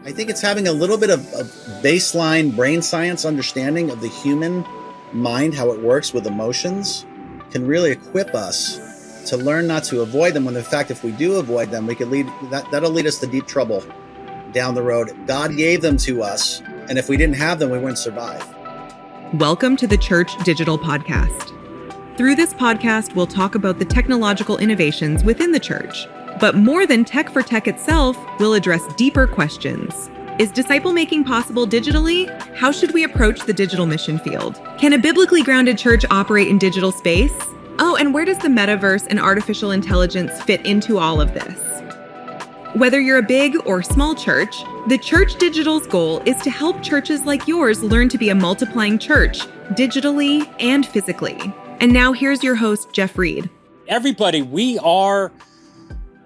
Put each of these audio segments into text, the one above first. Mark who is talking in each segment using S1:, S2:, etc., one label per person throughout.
S1: I think it's having a little bit of baseline brain science understanding of the human mind, how it works with emotions, can really equip us to learn not to avoid them, when in fact, if we do avoid them, we could that'll lead us to deep trouble down the road. God gave them to us, and if we didn't have them, we wouldn't survive.
S2: Welcome to the Church Digital Podcast. Through this podcast, we'll talk about the technological innovations within the church. But more than tech for tech itself, we'll address deeper questions. Is disciple making possible digitally? How should we approach the digital mission field? Can a biblically grounded church operate in digital space? Oh, and where does the metaverse and artificial intelligence fit into all of this? Whether you're a big or small church, the Church Digital's goal is to help churches like yours learn to be a multiplying church, digitally and physically. And now here's your host, Jeff Reed.
S3: Everybody, we are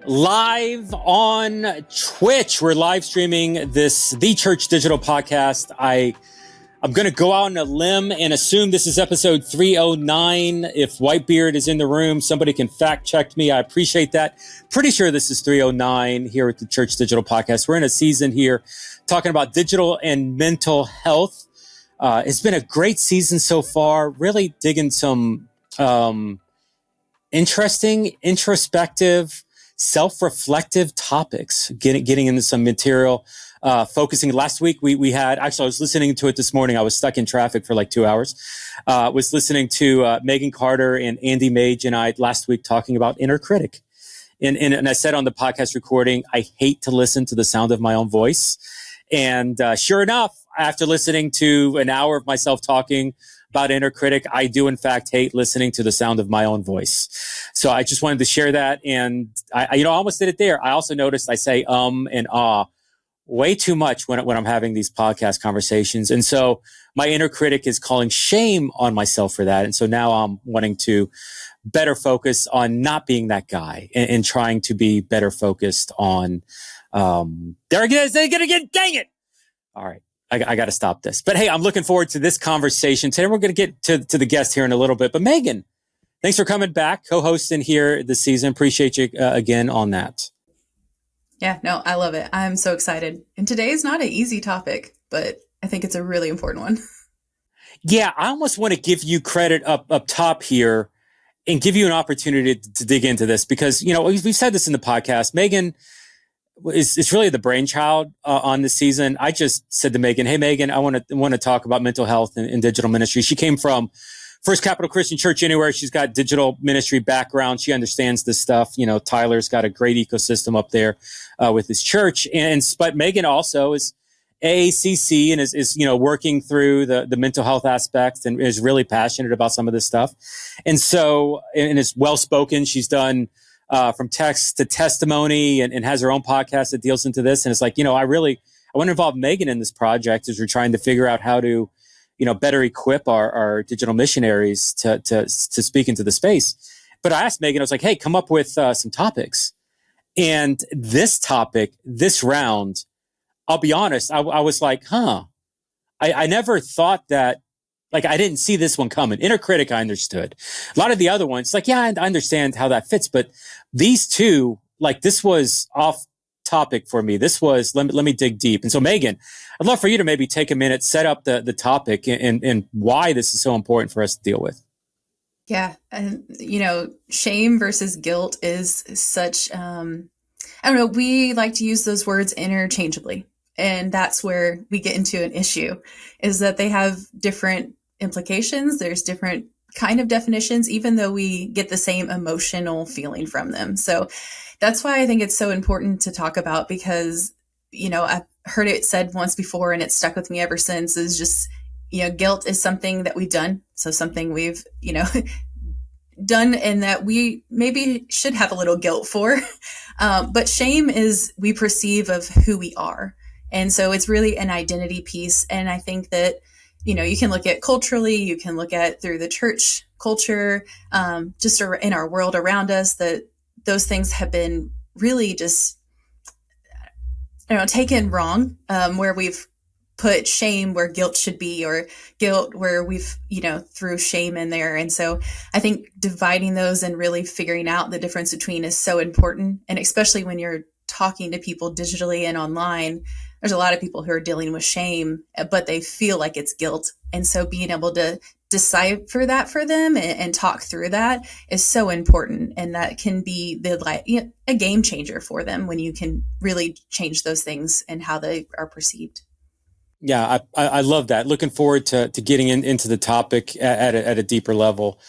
S3: live on Twitch. We're live streaming the Church Digital Podcast. I'm going to go out on a limb and assume this is episode 309. If Whitebeard is in the room, somebody can fact check me. I appreciate that. Pretty sure this is 309 here at the Church Digital Podcast. We're in a season here talking about digital and mental health. It's been a great season so far, really digging some interesting, introspective, self-reflective topics, getting into some material, focusing. Last week, we had, actually, I was listening to it this morning. I was stuck in traffic for like 2 hours. Was listening to Megan Carter and Andy Mage and I last week talking about inner critic. And I said on the podcast recording, I hate to listen to the sound of my own voice. And sure enough, after listening to an hour of myself talking about inner critic, I do in fact hate listening to the sound of my own voice. So I just wanted to share that. And I almost did it there. I also noticed I say and ah way too much when I'm having these podcast conversations. And so my inner critic is calling shame on myself for that. And so now I'm wanting to better focus on not being that guy and trying to be better focused on, they're gonna get, dang it. All right. I got to stop this. But hey, I'm looking forward to this conversation. Today we're going to get to the guest here in a little bit. But Megan, thanks for coming back, co-hosting here this season. Appreciate you again on that.
S4: Yeah, no, I love it. I'm so excited. And today is not an easy topic, but I think it's a really important one.
S3: Yeah, I almost want to give you credit up top here and give you an opportunity to dig into this because, you know, we've said this in the podcast. Megan is really the brainchild on this season. I just said to Megan, "Hey, Megan, I want to talk about mental health and digital ministry." She came from First Capital Christian Church Anywhere. She's got digital ministry background. She understands this stuff. You know, Tyler's got a great ecosystem up there with his church. But Megan also is AACC and is working through the mental health aspects and is really passionate about some of this stuff. And so, and is well spoken. She's done from text to testimony and has her own podcast that deals into this. And it's like, I want to involve Megan in this project as we're trying to figure out how to, better equip our digital missionaries to speak into the space. But I asked Megan, I was like, hey, come up with some topics. And this topic, this round, I'll be honest, I was like, I never thought that. Like, I didn't see this one coming. Inner critic, I understood. A lot of the other ones, like, yeah, I understand how that fits. But these two, like, this was off topic for me. This was, let me dig deep. And so, Megan, I'd love for you to maybe take a minute, set up the topic and why this is so important for us to deal with.
S4: Yeah. And, shame versus guilt is such, I don't know, we like to use those words interchangeably. And that's where we get into an issue, is that they have different implications. There's different kind of definitions, even though we get the same emotional feeling from them. So that's why I think it's so important to talk about, because, I've heard it said once before and it's stuck with me ever since, is just, guilt is something that we've done. So something we've, done and that we maybe should have a little guilt for. But shame is we perceive of who we are. And so it's really an identity piece. And I think that, you can look at culturally, you can look at through the church culture, just in our world around us, that those things have been really just, taken wrong, where we've put shame where guilt should be, or guilt where we've, threw shame in there. And so I think dividing those and really figuring out the difference between is so important. And especially when you're talking to people digitally and online, there's a lot of people who are dealing with shame, but they feel like it's guilt. And so being able to decipher that for them and talk through that is so important. And that can be a game changer for them when you can really change those things and how they are perceived.
S3: Yeah, I love that. Looking forward to getting into the topic at a deeper level.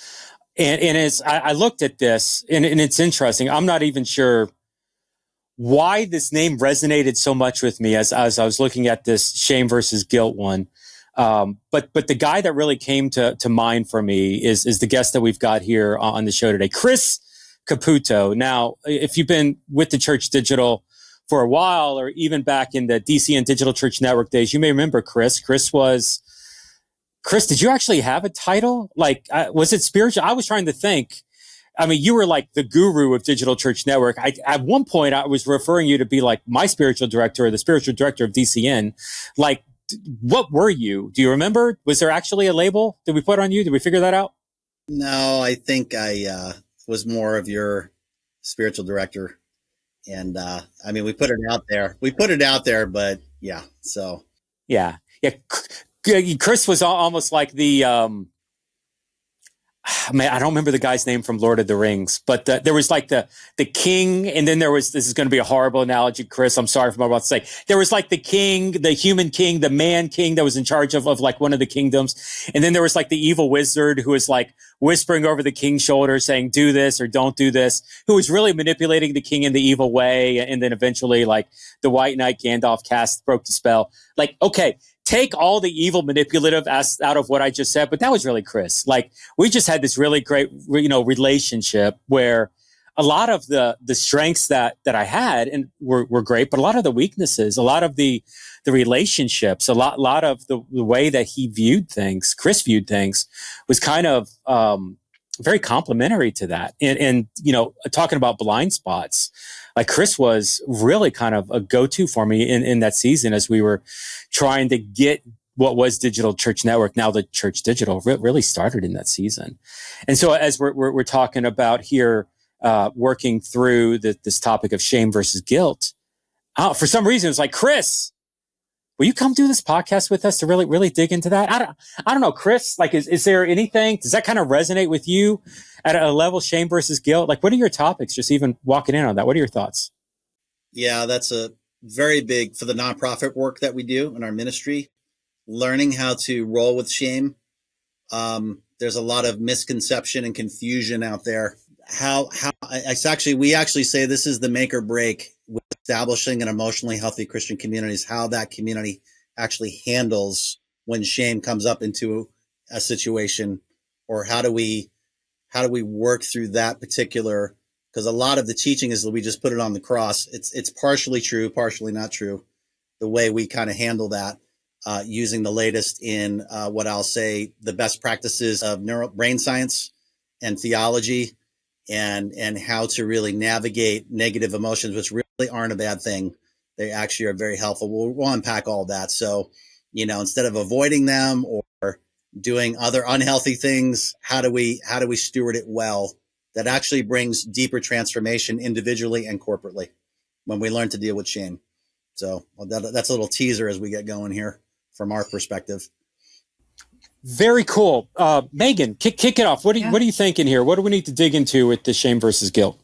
S3: And as I looked at this, and it's interesting, I'm not even sure why this name resonated so much with me as I was looking at this shame versus guilt one. But the guy that really came to mind for me is the guest that we've got here on the show today, Chris Caputo. Now, if you've been with the Church Digital for a while, or even back in the DC and Digital Church Network days, you may remember Chris. Chris, did you actually have a title? Like, was it spiritual? I was trying to think. I mean, you were like the guru of Digital Church Network. At one point, I was referring you to be like my spiritual director or the spiritual director of DCN. Like, what were you? Do you remember? Was there actually a label? Did we put on you? Did we figure that out?
S1: No, I think I was more of your spiritual director. And I mean, we put it out there, but yeah. So
S3: yeah. Chris was almost like the man, I don't remember the guy's name from Lord of the Rings, but there was like the king, and then there was, this is going to be a horrible analogy, Chris, I'm sorry for what I'm about to say. There was like the king, the human king, the man king that was in charge of like one of the kingdoms. And then there was like the evil wizard who was like whispering over the king's shoulder saying, do this or don't do this, who was really manipulating the king in the evil way. And then eventually like the White Knight Gandalf broke the spell. Like, okay, take all the evil manipulative out of what I just said, but that was really Chris. Like, we just had this really great, relationship where a lot of the strengths that I had and were great, but a lot of the weaknesses, a lot of the relationships, a lot of the way that Chris viewed things was kind of very complimentary to that. And talking about blind spots, like Chris was really kind of a go-to for me in that season as we were trying to get what was Digital Church Network, now the Church Digital, really started in that season. And so as we're talking about here, working through this topic of shame versus guilt, for some reason, it was like, Chris, will you come do this podcast with us to really dig into that? I don't know, Chris, like, is there anything, does that kind of resonate with you at a level, shame versus guilt? Like, what are your topics? Just even walking in on that. What are your thoughts?
S1: Yeah, that's a very big for the nonprofit work that we do in our ministry, learning how to roll with shame. There's a lot of misconception and confusion out there. We actually say this is the make or break with establishing an emotionally healthy Christian community, is how that community actually handles when shame comes up into a situation, or how do we work through that particular, because a lot of the teaching is that we just put it on the cross. It's partially true, partially not true, the way we kind of handle that, using the latest in what I'll say the best practices of brain science and theology, and how to really navigate negative emotions, which really aren't a bad thing. They actually are very helpful. We'll unpack all that. So, instead of avoiding them or doing other unhealthy things, how do we steward it well? That actually brings deeper transformation individually and corporately when we learn to deal with shame. So that's a little teaser as we get going here from our perspective.
S3: Very cool. Megan, kick it off. What are you thinking here? What do we need to dig into with the shame versus guilt?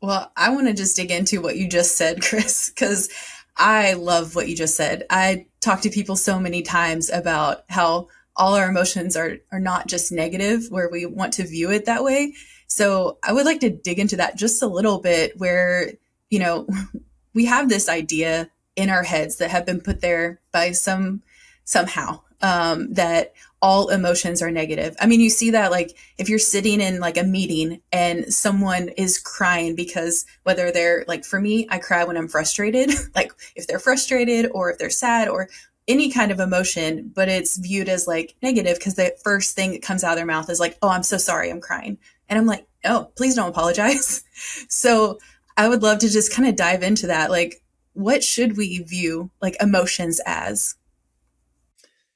S4: Well, I want to just dig into what you just said, Chris, because I love what you just said. I talk to people so many times about how all our emotions are not just negative, where we want to view it that way. So I would like to dig into that just a little bit, where, we have this idea in our heads that have been put there by somehow, that all emotions are negative. I mean, you see that, like, if you're sitting in like a meeting and someone is crying because whether they're like, for me, I cry when I'm frustrated, like if they're frustrated or if they're sad or any kind of emotion, but it's viewed as like negative because the first thing that comes out of their mouth is like, oh, I'm so sorry, I'm crying. And I'm like, oh, please don't apologize. So I would love to just kind of dive into that. Like, what should we view like emotions as?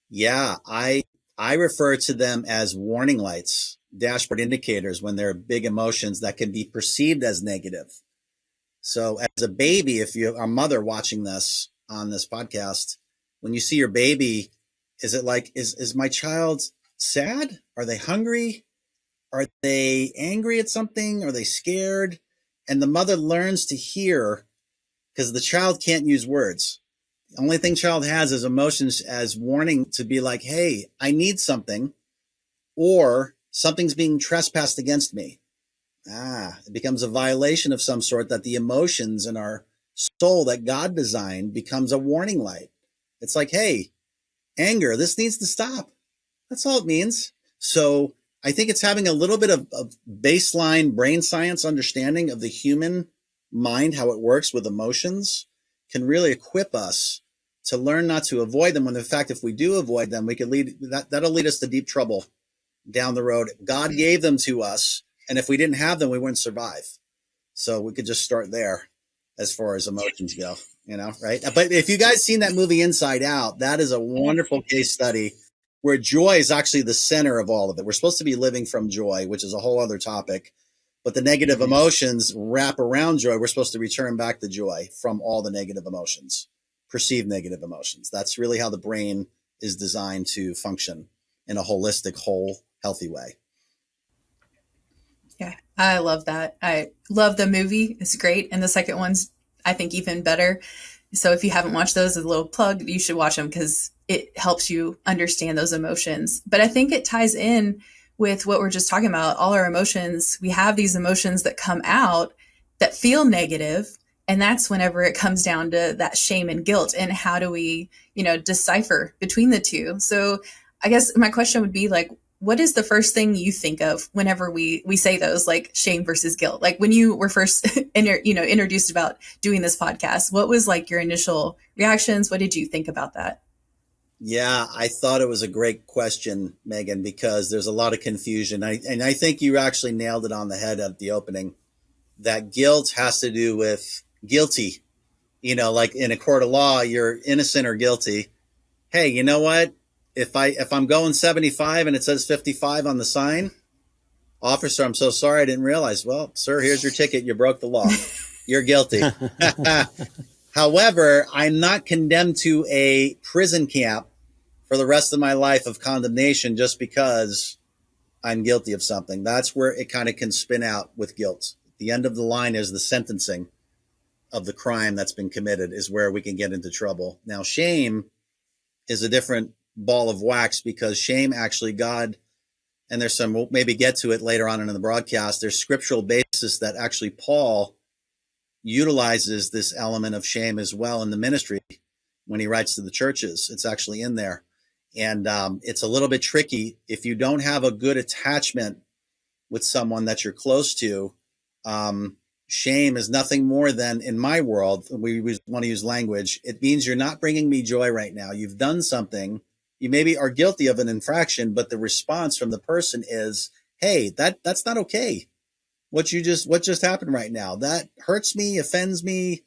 S1: Yeah, I refer to them as warning lights, dashboard indicators when there are big emotions that can be perceived as negative. So as a baby, if you're a mother watching this, on this podcast, when you see your baby, is it like, is my child sad? Are they hungry? Are they angry at something? Are they scared? And the mother learns to hear, because the child can't use words. The only thing child has is emotions as warning to be like, hey, I need something, or something's being trespassed against me. It becomes a violation of some sort, that the emotions in our soul that God designed becomes a warning light. It's like, hey, anger, this needs to stop. That's all it means. So I think it's having a little bit of baseline brain science understanding of the human mind, how it works with emotions, can really equip us to learn not to avoid them, when in fact, if we do avoid them, we could that'll lead us to deep trouble down the road. God gave them to us, and if we didn't have them, we wouldn't survive. So we could just start there as far as emotions go, right? But if you guys seen that movie Inside Out, that is a wonderful case study where joy is actually the center of all of it. We're supposed to be living from joy, which is a whole other topic, but the negative emotions wrap around joy. We're supposed to return back the joy from all the negative emotions, perceived negative emotions. That's really how the brain is designed to function in a holistic, whole, healthy way.
S4: Yeah, I love that. I love the movie. It's great. And the second one's, I think, even better. So if you haven't watched those, as a little plug, you should watch them, because it helps you understand those emotions. But I think it ties in with what we're just talking about. All our emotions, we have these emotions that come out that feel negative. And that's whenever it comes down to that shame and guilt. And how do we, decipher between the two? So I guess my question would be like, what is the first thing you think of whenever we say those, like shame versus guilt? Like when you were first introduced about doing this podcast, what was like your initial reactions? What did you think about that?
S1: Yeah, I thought it was a great question, Megan, because there's a lot of confusion. And I think you actually nailed it on the head at the opening, that guilt has to do with guilty. Like in a court of law, you're innocent or guilty. Hey, you know what? If I'm going 75 and it says 55 on the sign, officer, I'm so sorry, I didn't realize. Well, sir, here's your ticket. You broke the law. You're guilty. However, I'm not condemned to a prison camp for the rest of my life of condemnation just because I'm guilty of something. That's where it kind of can spin out with guilt. The end of the line is the sentencing of the crime that's been committed, is where we can get into trouble. Now, shame is a different ball of wax, because shame actually, God, and there's some, we'll maybe get to it later on in the broadcast, there's scriptural basis that actually Paul utilizes this element of shame as well in the ministry when he writes to the churches. It's actually in there. And it's a little bit tricky if you don't have a good attachment with someone that you're close to. Shame is nothing more than, in my world, we want to use language, it means you're not bringing me joy right now. You've done something. You maybe are guilty of an infraction, but the response from the person is, hey, that's not okay. What just happened right now, that hurts me, offends me.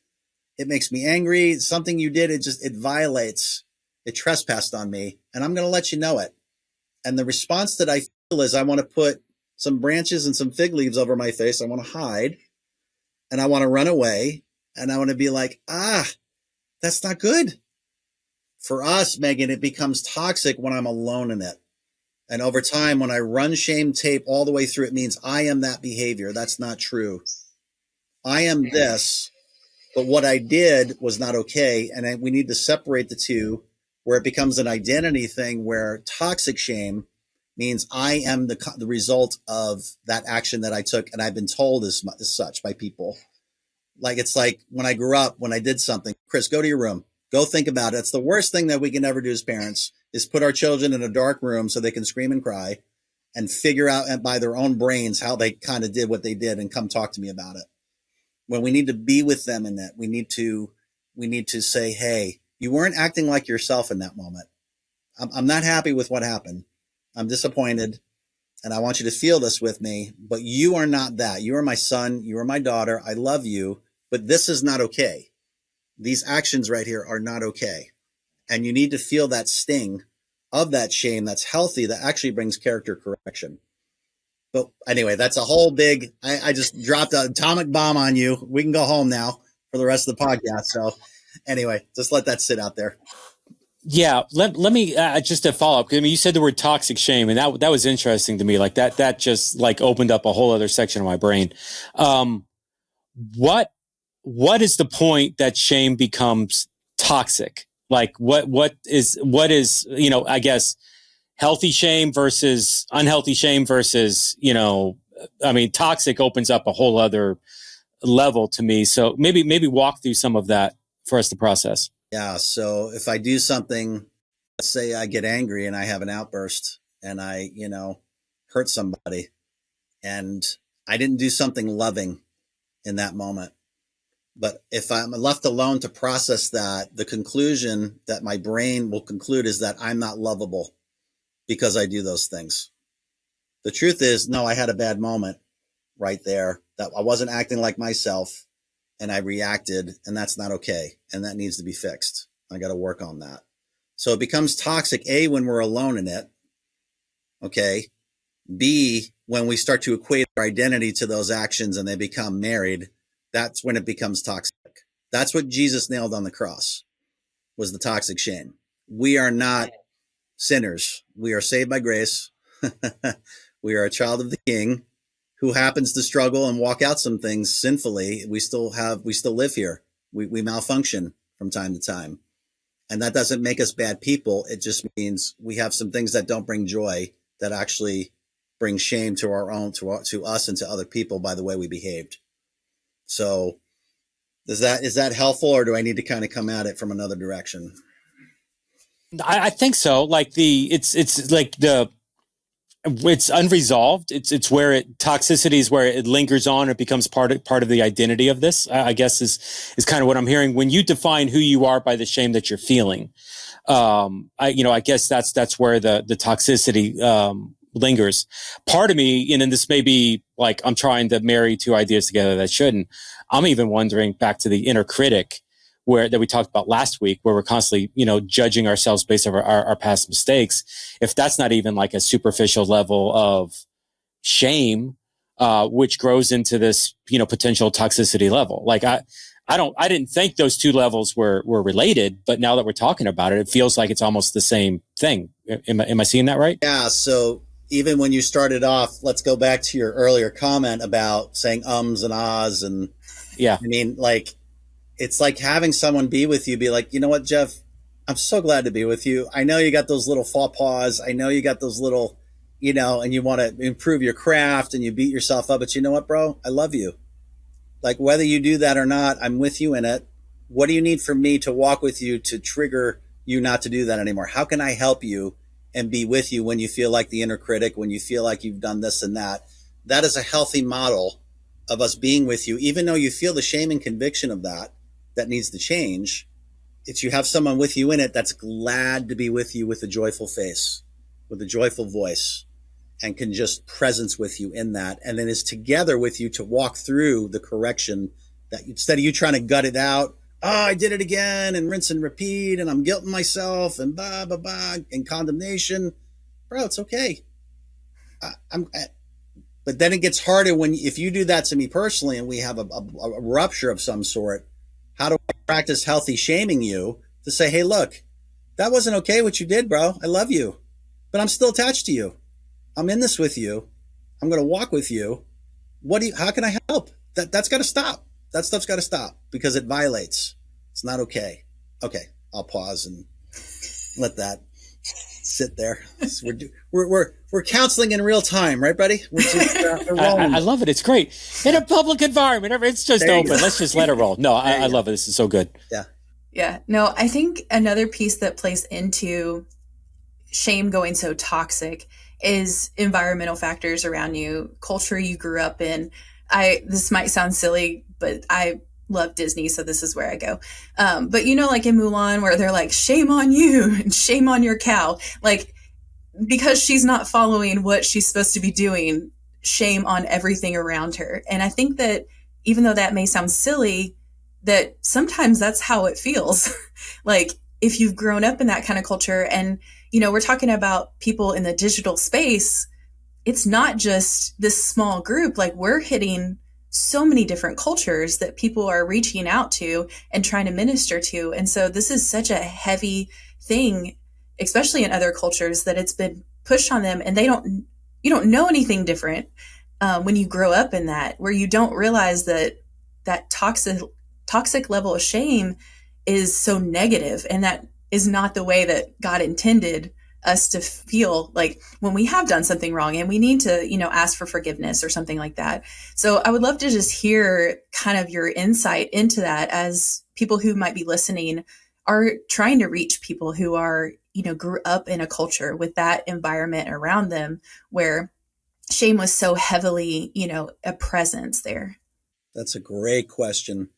S1: It makes me angry. Something you did, it violates, it trespassed on me, and I'm going to let you know it. And the response that I feel is, I want to put some branches and some fig leaves over my face. I want to hide, and I want to run away, and I want to be like, that's not good. For us, Megan, it becomes toxic when I'm alone in it. And over time, when I run shame tape all the way through, it means I am that behavior. That's not true. I am this, but what I did was not okay. And we need to separate the two, where it becomes an identity thing, where toxic shame means I am the result of that action that I took. And I've been told as such by people. Like, it's like when I grew up, when I did something, Chris, go to your room, go think about it. It's the worst thing that we can ever do as parents, is put our children in a dark room so they can scream and cry and figure out by their own brains how they kind of did what they did and come talk to me about it. When we need to be with them in that, we need to say, hey, you weren't acting like yourself in that moment. I'm not happy with what happened. I'm disappointed, and I want you to feel this with me, but you are not that. You are my son. You are my daughter. I love you, but this is not okay. These actions right here are not okay. And you need to feel that sting of that shame that's healthy, that actually brings character correction. But anyway, that's a whole big, I just dropped an atomic bomb on you. We can go home now for the rest of the podcast. So Anyway, just let that sit out there.
S3: Yeah, let me just to follow up. I mean, you said the word toxic shame, and that was interesting to me. Like that just like opened up a whole other section of my brain. What is the point that shame becomes toxic? Like what is I guess healthy shame versus unhealthy shame versus I mean, toxic opens up a whole other level to me. So maybe walk through some of that for us to process.
S1: Yeah. So if I do something, let's say I get angry and I have an outburst and I, hurt somebody, and I didn't do something loving in that moment. But if I'm left alone to process that, the conclusion that my brain will conclude is that I'm not lovable because I do those things. The truth is, no, I had a bad moment right there, that I wasn't acting like myself and I reacted, and that's not okay. And that needs to be fixed. I got to work on that. So it becomes toxic, A, when we're alone in it. Okay. B, when we start to equate our identity to those actions and they become married, that's when it becomes toxic. That's what Jesus nailed on the cross, was the toxic shame. We are not sinners. We are saved by grace. We are a child of the King who happens to struggle and walk out some things sinfully. We still live here. We malfunction from time to time. And that doesn't make us bad people. It just means we have some things that don't bring joy, that actually bring shame to us and to other people by the way we behaved. So is that helpful, or do I need to kind of come at it from another direction?
S3: I think so. Like it's unresolved. It's where toxicity is where it lingers on. It becomes part of the identity of this, I guess is kind of what I'm hearing. When you define who you are by the shame that you're feeling, I guess that's where the toxicity, lingers. Part of me, and then this may be like I'm trying to marry two ideas together that shouldn't. I'm even wondering back to the inner critic that we talked about last week, where we're constantly, judging ourselves based on our past mistakes. If that's not even like a superficial level of shame, which grows into this, potential toxicity level. Like I didn't think those two levels were related, but now that we're talking about it, it feels like it's almost the same thing. Am I seeing that right?
S1: Yeah. So even when you started off, let's go back to your earlier comment about saying ums and ahs. And
S3: yeah,
S1: I mean, like, it's like having someone be with you, be like, you know what, Jeff, I'm so glad to be with you. I know you got those little faux pas. I know you got those little, and you want to improve your craft and you beat yourself up. But you know what, bro? I love you. Like, whether you do that or not, I'm with you in it. What do you need from me to walk with you to trigger you not to do that anymore? How can I help you and be with you when you feel like the inner critic, when you feel like you've done this and that? That is a healthy model of us being with you, even though you feel the shame and conviction of that needs to change. It's you have someone with you in it that's glad to be with you with a joyful face, with a joyful voice, and can just presence with you in that, and then is together with you to walk through the correction, that instead of you trying to gut it out, I did it again, and rinse and repeat, and I'm guilting myself, and and condemnation. Bro, it's okay. But then it gets harder if you do that to me personally, and we have a rupture of some sort. How do I practice healthy shaming you to say, hey, look, that wasn't okay what you did, bro. I love you, but I'm still attached to you. I'm in this with you. I'm going to walk with you. How can I help? That's got to stop. That stuff's got to stop because it violates. It's not okay. Okay. I'll pause and let that sit there. We're counseling in real time, right, buddy? We're just,
S3: I love it. It's great. In a public environment, it's just open. Let's just let it roll. No, I love it. This is so good.
S1: Yeah.
S4: Yeah. No, I think another piece that plays into shame going so toxic is environmental factors around you, culture you grew up in. This might sound silly, but I love Disney, so this is where I go. But like in Mulan, where they're like, shame on you and shame on your cow. Like, because she's not following what she's supposed to be doing, shame on everything around her. And I think that even though that may sound silly, that sometimes that's how it feels. Like, if you've grown up in that kind of culture, and, we're talking about people in the digital space, it's not just this small group. Like, we're hitting so many different cultures that people are reaching out to and trying to minister to. And so this is such a heavy thing, especially in other cultures, that it's been pushed on them, and you don't know anything different when you grow up in that, where you don't realize that toxic level of shame is so negative, and that is not the way that God intended us to feel like when we have done something wrong and we need to, ask for forgiveness or something like that. So I would love to just hear kind of your insight into that, as people who might be listening are trying to reach people who are, grew up in a culture with that environment around them where shame was so heavily, a presence there.
S1: That's a great question.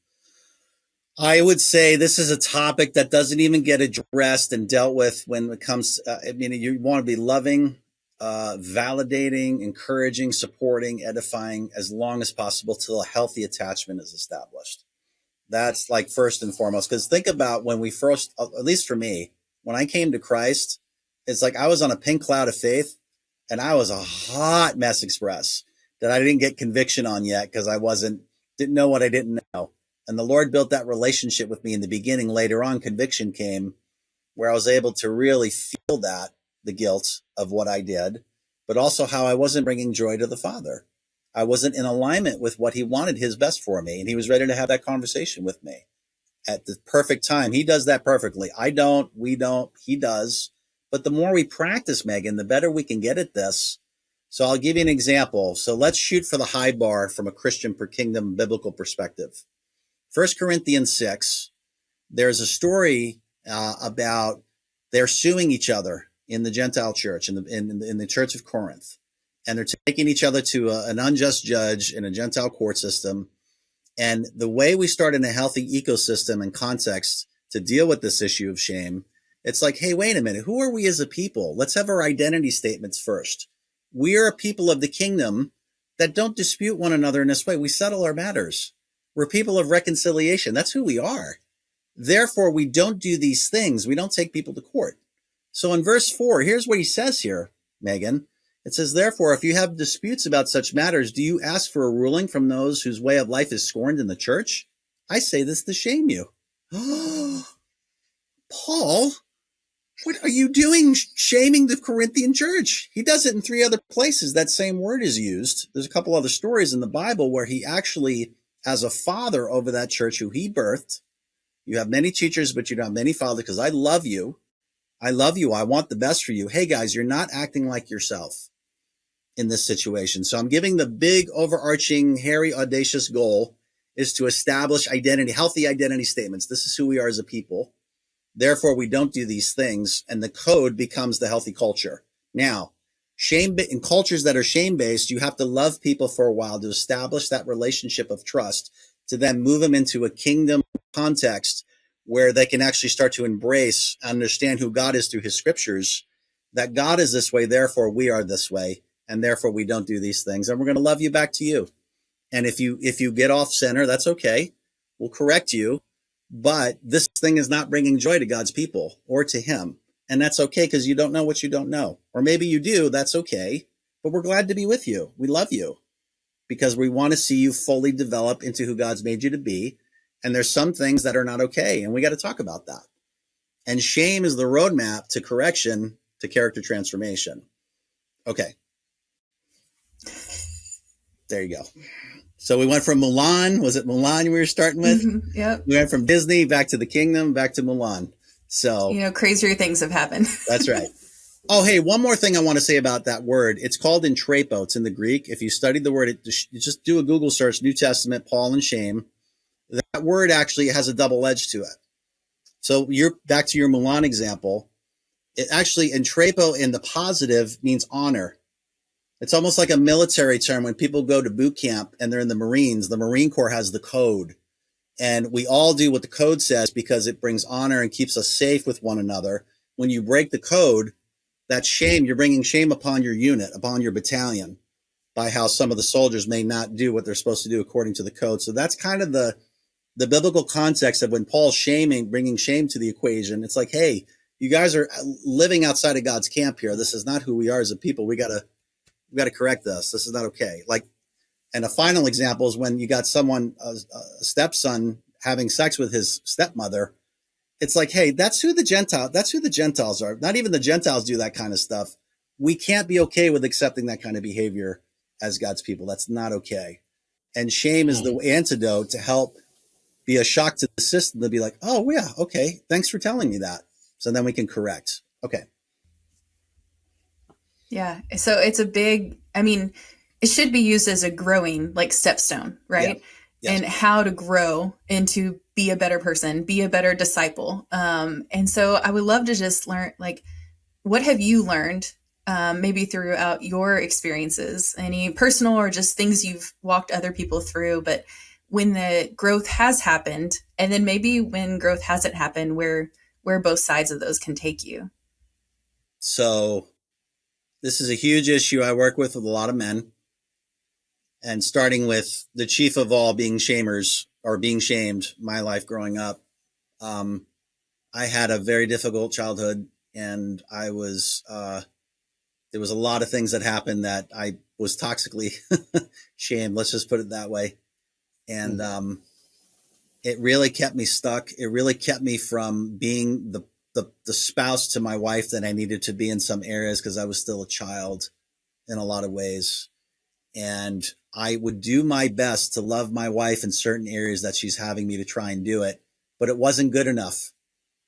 S1: I would say this is a topic that doesn't even get addressed and dealt with when it comes, you want to be loving, validating, encouraging, supporting, edifying as long as possible till a healthy attachment is established. That's like first and foremost, because think about when we first, at least for me, when I came to Christ, it's like I was on a pink cloud of faith and I was a hot mess express that I didn't get conviction on yet because I didn't know what I didn't know. And the Lord built that relationship with me in the beginning. Later on, conviction came where I was able to really feel the guilt of what I did, but also how I wasn't bringing joy to the Father. I wasn't in alignment with what he wanted his best for me. And he was ready to have that conversation with me at the perfect time. He does that perfectly. I don't, we don't, he does. But the more we practice, Megan, the better we can get at this. So I'll give you an example. So let's shoot for the high bar from a Christian per kingdom biblical perspective. 1 Corinthians 6, there's a story about they're suing each other in the Gentile church, in the church of Corinth. And they're taking each other to an unjust judge in a Gentile court system. And the way we start in a healthy ecosystem and context to deal with this issue of shame, it's like, hey, wait a minute, who are we as a people? Let's have our identity statements first. We are a people of the kingdom that don't dispute one another in this way. We settle our matters. We're people of reconciliation. That's who we are. Therefore, we don't do these things. We don't take people to court. So in verse 4, here's what he says here, Megan. It says, therefore, if you have disputes about such matters, do you ask for a ruling from those whose way of life is scorned in the church? I say this to shame you. Paul, what are you doing shaming the Corinthian church? He does it in 3 other places. That same word is used. There's a couple other stories in the Bible where he actually, as a father over that church who he birthed, you have many teachers, but you don't have many fathers, because I love you. I love you. I want the best for you. Hey, guys, you're not acting like yourself in this situation. So I'm giving the big, overarching, hairy, audacious goal is to establish identity, healthy identity statements. This is who we are as a people. Therefore, we don't do these things, and the code becomes the healthy culture. Now, shame in cultures that are shame-based, you have to love people for a while to establish that relationship of trust, to then move them into a kingdom context where they can actually start to embrace, understand who God is through his scriptures, that God is this way, therefore we are this way, and therefore we don't do these things. And we're going to love you back to you. And if you get off center, that's okay. We'll correct you. But this thing is not bringing joy to God's people or to him. And that's okay, because you don't know what you don't know. Or maybe you do, that's okay. But we're glad to be with you. We love you because we want to see you fully develop into who God's made you to be. And there's some things that are not okay, and we got to talk about that. And shame is the roadmap to correction, to character transformation. Okay. There you go. So we went from Mulan. Was it Mulan we were starting with?
S4: Mm-hmm. Yep.
S1: We went from Disney back to the kingdom, back to Mulan. So,
S4: crazier things have happened.
S1: That's right. Oh, hey, one more thing I want to say about that word. It's called entrepo. It's in the Greek. If you study the word, you just do a Google search, New Testament, Paul and shame. That word actually has a double edge to it. So you're back to your Mulan example. It actually, entrepo in the positive means honor. It's almost like a military term. When people go to boot camp and they're in the Marines, the Marine Corps has the code. And we all do what the code says because it brings honor and keeps us safe with one another. When you break the code, that's shame. You're bringing shame upon your unit, upon your battalion, by how some of the soldiers may not do what they're supposed to do according to the code. So that's kind of the biblical context of when Paul's bringing shame to the equation. It's like, hey, you guys are living outside of God's camp here. This is not who we are as a people. We got to correct this. This is not okay. Like And a final example is when you got someone, a stepson, having sex with his stepmother. It's like, hey, that's who the Gentiles are. Not even the Gentiles do that kind of stuff. We can't be okay with accepting that kind of behavior as God's people. That's not okay. And shame is the antidote to help be a shock to the system to be like, oh yeah, okay, thanks for telling me that. So then we can correct. Okay.
S4: Yeah. So it's a big, I mean, it should be used as a growing like stepstone, right?
S1: Yeah. Yes.
S4: And how to grow into be a better person, be a better disciple. And so I would love to just learn, like, what have you learned maybe throughout your experiences, any personal or just things you've walked other people through, but when the growth has happened, and then maybe when growth hasn't happened, where both sides of those can take you.
S1: So this is a huge issue I work with a lot of men, and starting with the chief of all being shamers or being shamed, my life growing up. I had a very difficult childhood, and I was, there was a lot of things that happened that I was toxically shamed. Let's just put it that way. And, it really kept me stuck. It really kept me from being the spouse to my wife that I needed to be in some areas, because I was still a child in a lot of ways. And I would do my best to love my wife in certain areas that she's having me to try and do it, but it wasn't good enough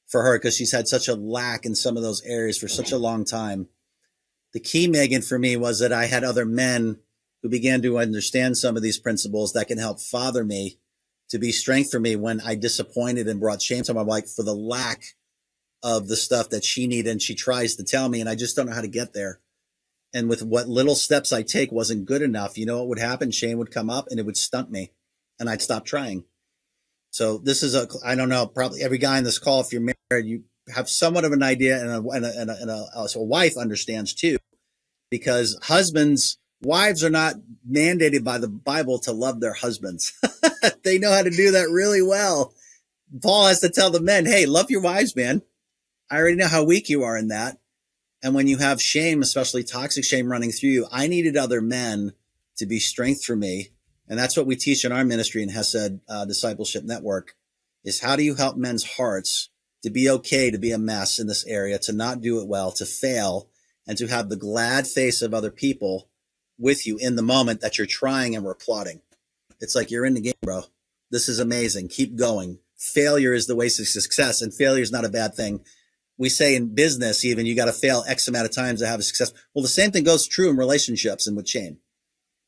S1: for her because she's had such a lack in some of those areas for such a long time. The key, Megan, for me was that I had other men who began to understand some of these principles that can help father me, to be strength for me when I disappointed and brought shame to my wife for the lack of the stuff that she needed and she tries to tell me, and I just don't know how to get there. And with what little steps I take wasn't good enough. You know what would happen? Shame would come up and it would stunt me, and I'd stop trying. So this is I don't know, probably every guy in this call, if you're married, you have somewhat of an idea, and a wife understands too, because wives are not mandated by the Bible to love their husbands. They know how to do that really well. Paul has to tell the men, hey, love your wives, man. I already know how weak you are in that. And when you have shame, especially toxic shame running through you, I needed other men to be strength for me. And that's what we teach in our ministry in Hesed Discipleship Network, is how do you help men's hearts to be okay to be a mess in this area, to not do it well, to fail, and to have the glad face of other people with you in the moment that you're trying and we're applauding. It's like, you're in the game, bro. This is amazing. Keep going. Failure is the way to success, and failure is not a bad thing. We say in business, even, you got to fail X amount of times to have a success. Well, the same thing goes true in relationships and with shame.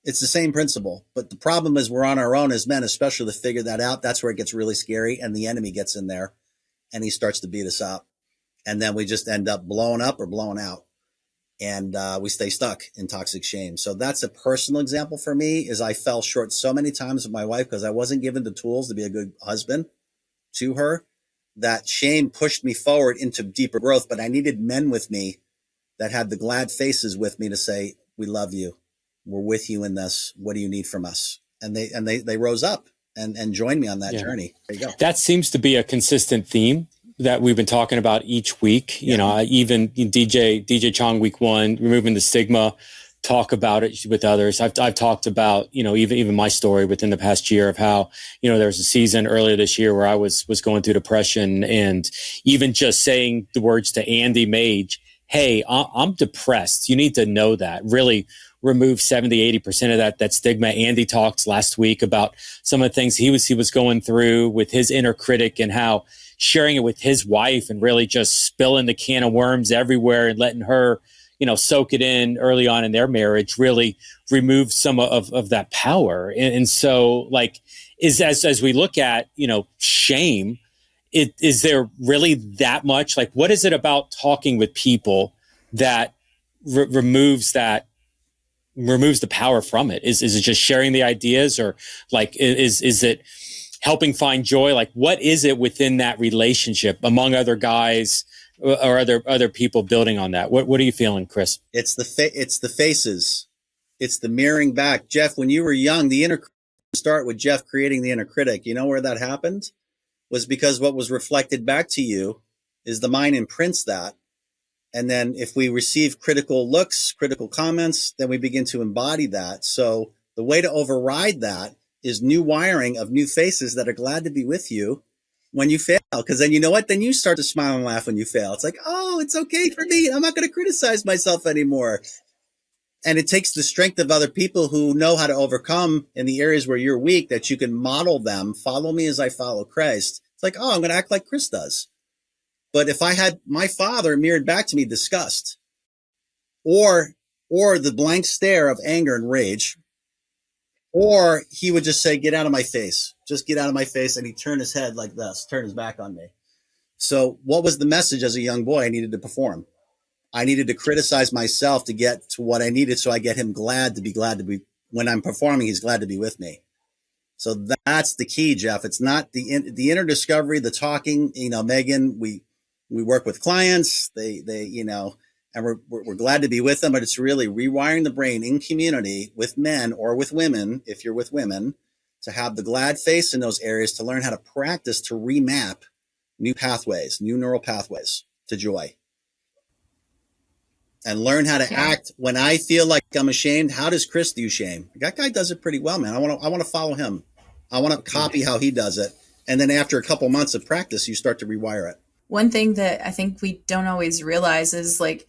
S1: It's the same principle. But the problem is we're on our own as men, especially to figure that out. That's where it gets really scary, and the enemy gets in there and he starts to beat us up. And then we just end up blowing up or blowing out. And we stay stuck in toxic shame. So that's a personal example for me, is I fell short so many times with my wife because I wasn't given the tools to be a good husband to her. That shame pushed me forward into deeper growth, but I needed men with me that had the glad faces with me to say, we love you. We're with you in this. What do you need from us? And they rose up and joined me on that journey. There you go.
S3: That seems to be a consistent theme that we've been talking about each week. You know, even DJ Chong week 1, removing the stigma, talk about it with others. I've talked about, you know, even my story within the past year of how, you know, there was a season earlier this year where I was going through depression, and even just saying the words to Andy Mage, hey, I'm depressed. You need to know that. Really remove 70-80% of that stigma. Andy talked last week about some of the things he was going through with his inner critic, and how sharing it with his wife and really just spilling the can of worms everywhere and letting her, you know, soak it in early on in their marriage really removed some of that power. And so, like, as we look at, you know, shame, is there really that much? Like, what is it about talking with people that removes the power from it? Is it just sharing the ideas, or like, is it helping find joy? Like, what is it within that relationship among other guys or other people building on that? What are you feeling, Chris?
S1: It's the faces. It's the mirroring back. Jeff, when you were young, the inner start with Jeff creating the inner critic. You know where that happened? Was because what was reflected back to you is the mind imprints that. And then if we receive critical looks, critical comments, then we begin to embody that. So The way to override that is new wiring of new faces that are glad to be with you when you fail. Because then you know what? Then you start to smile and laugh when you fail. It's like, oh, it's okay for me. I'm not going to criticize myself anymore. And it takes the strength of other people who know how to overcome in the areas where you're weak, that you can model them. Follow me as I follow Christ. It's like, oh, I'm going to act like Chris does. But if I had my father mirrored back to me disgust, or the blank stare of anger and rage, or he would just say, get out of my face, just get out of my face. And he'd turn his head like this, turn his back on me. So what was the message as a young boy? I needed to perform. I needed to criticize myself to get to what I needed. So I get him glad to be when I'm performing, he's glad to be with me. So that's the key, Jeff. It's not the inner discovery, the talking, Megan, we work with clients, they, and we're glad to be with them, but it's really rewiring the brain in community with men or with women, if you're with women, to have the glad face in those areas, to learn how to practice to remap new pathways, new neural pathways to joy. And learn how to act when I feel like I'm ashamed. How does Chris do shame? That guy does it pretty well, man. I want to follow him. I want to copy how he does it. And then after a couple months of practice, you start to rewire it.
S4: One thing that I think we don't always realize is, like,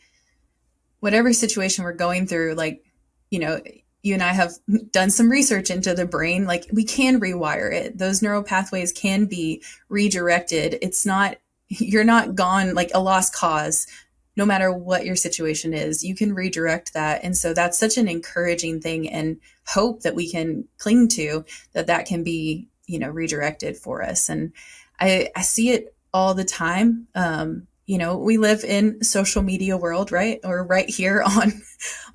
S4: whatever situation we're going through, like, you and I have done some research into the brain, like, we can rewire it. Those neural pathways can be redirected. It's not, you're not gone like a lost cause. No matter what your situation is, you can redirect that. And so that's such an encouraging thing and hope that we can cling to, that can be, redirected for us. And I see it all the time. We live in social media world, right? Or right here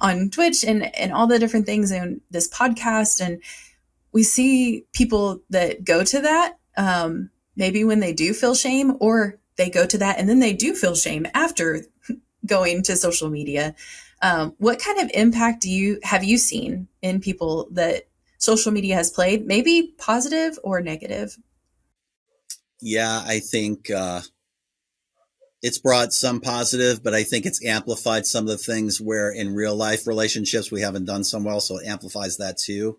S4: on Twitch and all the different things in this podcast. And we see people that go to that, maybe when they do feel shame, or they go to that and then they do feel shame after going to social media. What kind of impact have you seen in people that social media has played, maybe positive or negative?
S1: Yeah, I think it's brought some positive, but I think it's amplified some of the things where in real life relationships we haven't done so well. So it amplifies that too.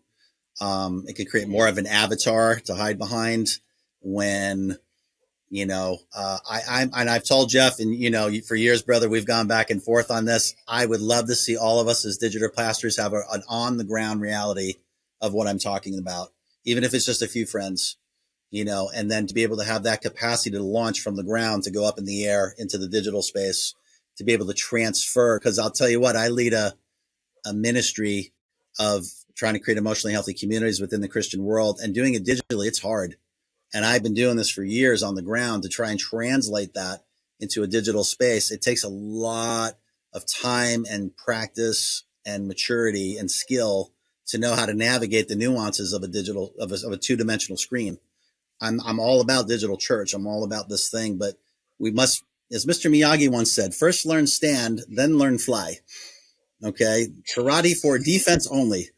S1: It can create more of an avatar to hide behind when, I've told Jeff, and, for years, brother, we've gone back and forth on this. I would love to see all of us as digital pastors have an on the ground reality of what I'm talking about, even if it's just a few friends, and then to be able to have that capacity to launch from the ground, to go up in the air into the digital space, to be able to transfer. Cause I'll tell you what, I lead a ministry of trying to create emotionally healthy communities within the Christian world, and doing it digitally. It's hard. And I've been doing this for years on the ground to try and translate that into a digital space. It takes a lot of time and practice and maturity and skill to know how to navigate the nuances of a two-dimensional screen. I'm all about digital church. I'm all about this thing, but we must, as Mr. Miyagi once said, first learn stand, then learn fly. Okay. Karate for defense only.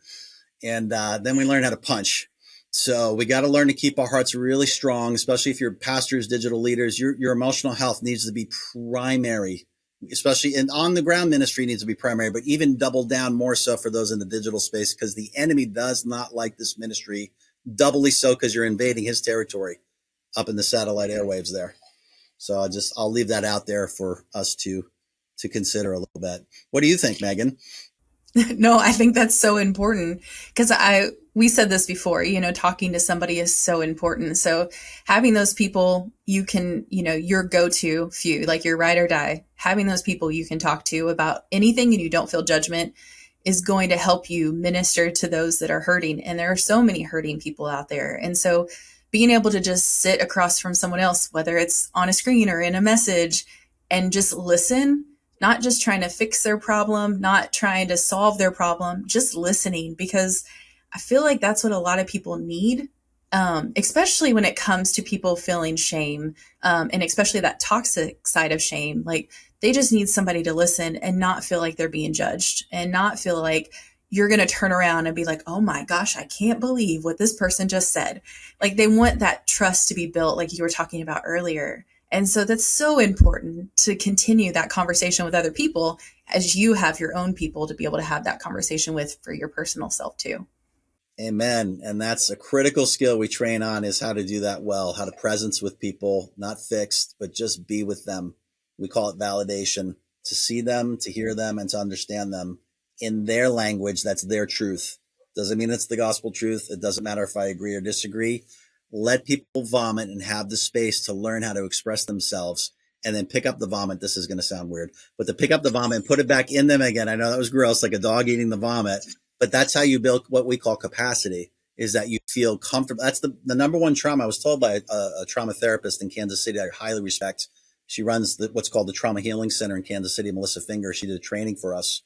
S1: And then we learn how to punch. So we got to learn to keep our hearts really strong, especially if you're pastors, digital leaders. Your emotional health needs to be primary, especially in on the ground ministry needs to be primary, but even double down more so for those in the digital space, because the enemy does not like this ministry, doubly so because you're invading his territory up in the satellite airwaves there. So I'll leave that out there for us to consider a little bit. What do you think, Megan?
S4: No, I think that's so important, because we said this before, talking to somebody is so important. So having those people you can, your go-to few, like your ride or die, having those people you can talk to about anything and you don't feel judgment is going to help you minister to those that are hurting. And there are so many hurting people out there. And so being able to just sit across from someone else, whether it's on a screen or in a message, and just listen, not just trying to fix their problem, not trying to solve their problem, just listening, because I feel like that's what a lot of people need, especially when it comes to people feeling shame, and especially that toxic side of shame. Like, they just need somebody to listen and not feel like they're being judged, and not feel like you're going to turn around and be like, oh my gosh, I can't believe what this person just said. Like, they want that trust to be built, like you were talking about earlier. And so that's so important to continue that conversation with other people, as you have your own people to be able to have that conversation with for your personal self too.
S1: Amen. And that's a critical skill we train on, is how to do that well, how to presence with people, not fixed, but just be with them. We call it validation, to see them, to hear them, and to understand them in their language. That's their truth. Doesn't mean it's the gospel truth. It doesn't matter if I agree or disagree. Let people vomit and have the space to learn how to express themselves, and then pick up the vomit. This is going to sound weird, but to pick up the vomit and put it back in them again. I know that was gross, like a dog eating the vomit, but that's how you build what we call capacity, is that you feel comfortable. That's the number one trauma. I was told by a trauma therapist in Kansas City I highly respect. She runs what's called the Trauma Healing Center in Kansas City, Melissa Finger. She did a training for us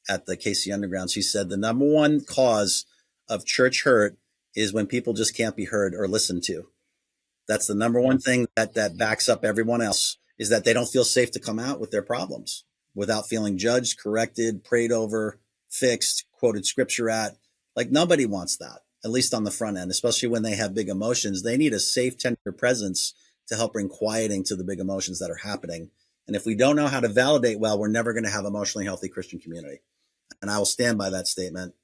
S1: at the KC Underground. She said the number one cause of church hurt is when people just can't be heard or listened to. That's the number one thing that backs up everyone else, is that they don't feel safe to come out with their problems without feeling judged, corrected, prayed over, fixed, quoted scripture at. Like, nobody wants that, at least on the front end, especially when they have big emotions. They need a safe, tender presence to help bring quieting to the big emotions that are happening. And if we don't know how to validate well, we're never going to have emotionally healthy Christian community. And I will stand by that statement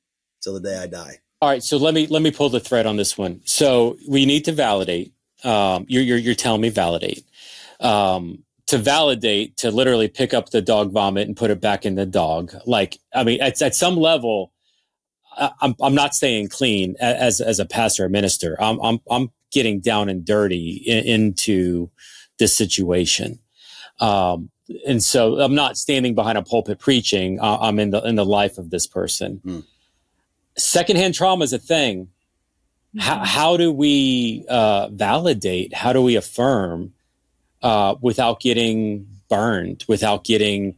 S1: till the day I die.
S3: All right, so let me pull the thread on this one. So we need to validate. You're telling me validate. To validate, to literally pick up the dog vomit and put it back in the dog. Like, I mean, at some level, I'm not staying clean as a pastor or minister. I'm getting down and dirty into this situation. And so I'm not standing behind a pulpit preaching. I'm in the life of this person. Secondhand trauma is a thing. How do we validate? How do we affirm without getting burned, without getting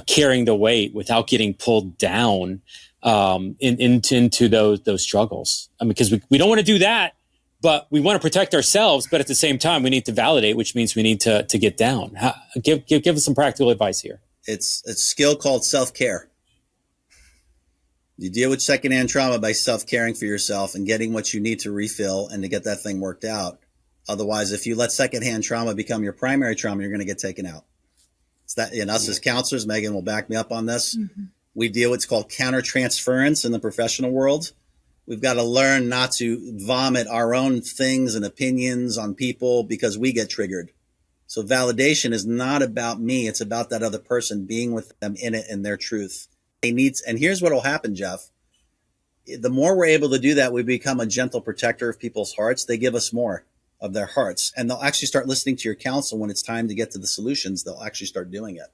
S3: carrying the weight, without getting pulled down into those struggles? I mean, because we don't want to do that, but we want to protect ourselves. But at the same time, we need to validate, which means we need to get down. Give us some practical advice here.
S1: It's a skill called self-care. You deal with secondhand trauma by self-caring for yourself and getting what you need to refill and to get that thing worked out. Otherwise, if you let secondhand trauma become your primary trauma, you're going to get taken out. It's that, and us as counselors, Megan will back me up on this. We deal with what's called countertransference in the professional world. We've got to learn not to vomit our own things and opinions on people because we get triggered. So validation is not about me. It's about that other person, being with them in it and their truth. And here's what will happen, Jeff. The more we're able to do that, we become a gentle protector of people's hearts. They give us more of their hearts, and they'll actually start listening to your counsel. When it's time to get to the solutions, they'll actually start doing it.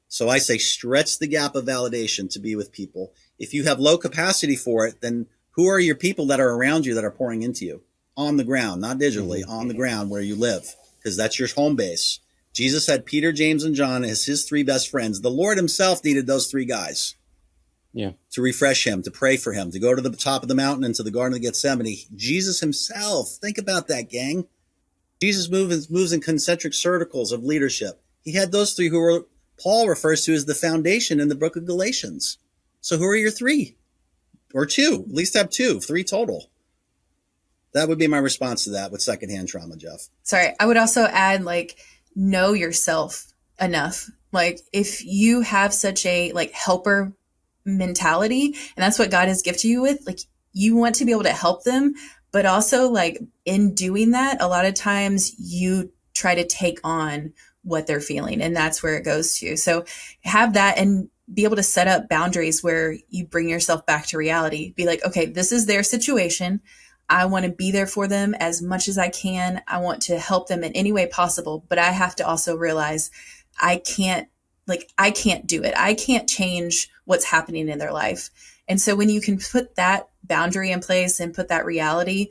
S1: So I say, stretch the gap of validation to be with people. If you have low capacity for it, then who are your people that are around you that are pouring into you on the ground, not digitally, on the ground where you live, because that's your home base. Jesus had Peter, James, and John as his three best friends. The Lord himself needed those three guys. Yeah. To refresh him, to pray for him, to go to the top of the mountain into the Garden of Gethsemane. Jesus himself, think about that, gang. Jesus moves in concentric circles of leadership. He had those three who Paul refers to as the foundation in the book of Galatians. So who are your three? Or two? At least have two, three total. That would be my response to that with secondhand trauma, Jeff.
S4: Sorry, I would also add, know yourself enough. If you have such a helper mentality, and that's what God has gifted you with, you want to be able to help them, but also in doing that, a lot of times you try to take on what they're feeling, and that's where it goes to. So have that and be able to set up boundaries where you bring yourself back to reality. Be like, okay, this is their situation. I want to be there for them as much as I can. I want to help them in any way possible, but I have to also realize I can't do it. I can't change what's happening in their life. And so when you can put that boundary in place and put that reality,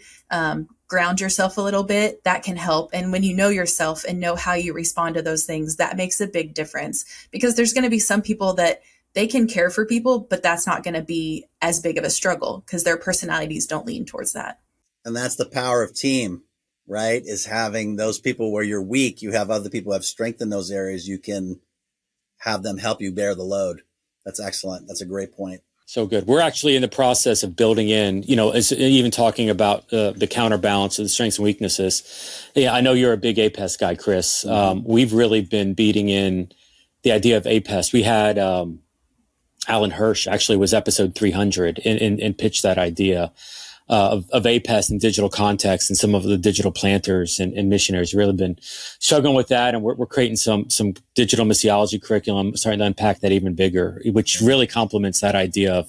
S4: ground yourself a little bit, that can help. And when you know yourself and know how you respond to those things, that makes a big difference, because there's going to be some people that they can care for people, but that's not going to be as big of a struggle because their personalities don't lean towards that.
S1: And that's the power of team, right? Is having those people where you're weak, you have other people who have strength in those areas. You can have them help you bear the load. That's excellent. That's a great point.
S3: So good. We're actually in the process of building in, as even talking about the counterbalance of the strengths and weaknesses. Yeah, I know you're a big APEST guy, Chris. We've really been beating in the idea of APEST. We had Alan Hirsch, actually was episode 300, and pitched that idea. of APEST and digital context, and some of the digital planters and missionaries really been struggling with that. And we're creating some digital missiology curriculum, starting to unpack that even bigger, which really complements that idea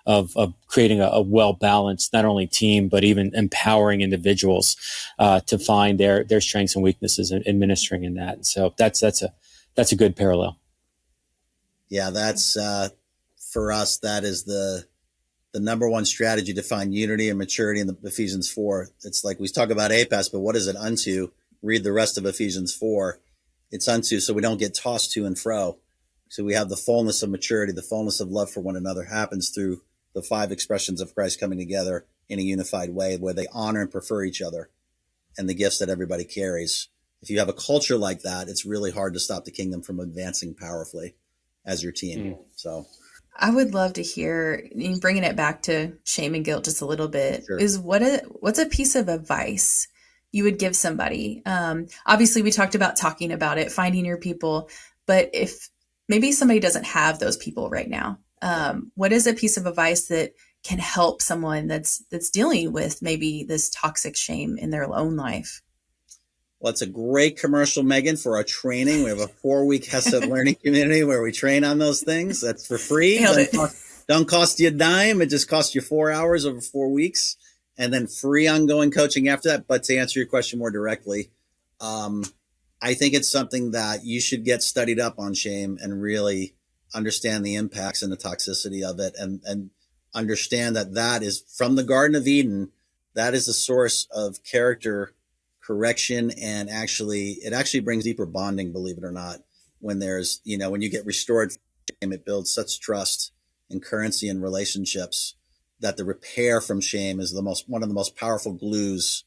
S3: of creating a well-balanced, not only team, but even empowering individuals to find their strengths and weaknesses in ministering in that. And so that's a good parallel.
S1: Yeah, that's for us, that is the number one strategy to find unity and maturity in the Ephesians 4. It's like we talk about APEST, but what is it unto? Read the rest of Ephesians 4. It's unto, so we don't get tossed to and fro. So we have the fullness of maturity, the fullness of love for one another happens through the 5 expressions of Christ coming together in a unified way where they honor and prefer each other and the gifts that everybody carries. If you have a culture like that, it's really hard to stop the kingdom from advancing powerfully as your team. So
S4: I would love to hear, bringing it back to shame and guilt just a little bit, sure, is what's a piece of advice you would give somebody? Obviously, we talked about talking about it, finding your people, but if maybe somebody doesn't have those people right now, what is a piece of advice that can help someone that's dealing with maybe this toxic shame in their own life?
S1: Well, it's a great commercial, Megan, for our training. We have a 4-week HESED learning community where we train on those things. That's for free. Don't cost you a dime. It just costs you 4 hours over 4 weeks, and then free ongoing coaching after that. But to answer your question more directly, I think it's something that you should get studied up on shame and really understand the impacts and the toxicity of it, and understand that is from the Garden of Eden. That is the source of character correction, and it actually brings deeper bonding, believe it or not. When there's, when you get restored from shame, it builds such trust and currency in relationships that the repair from shame is one of the most powerful glues,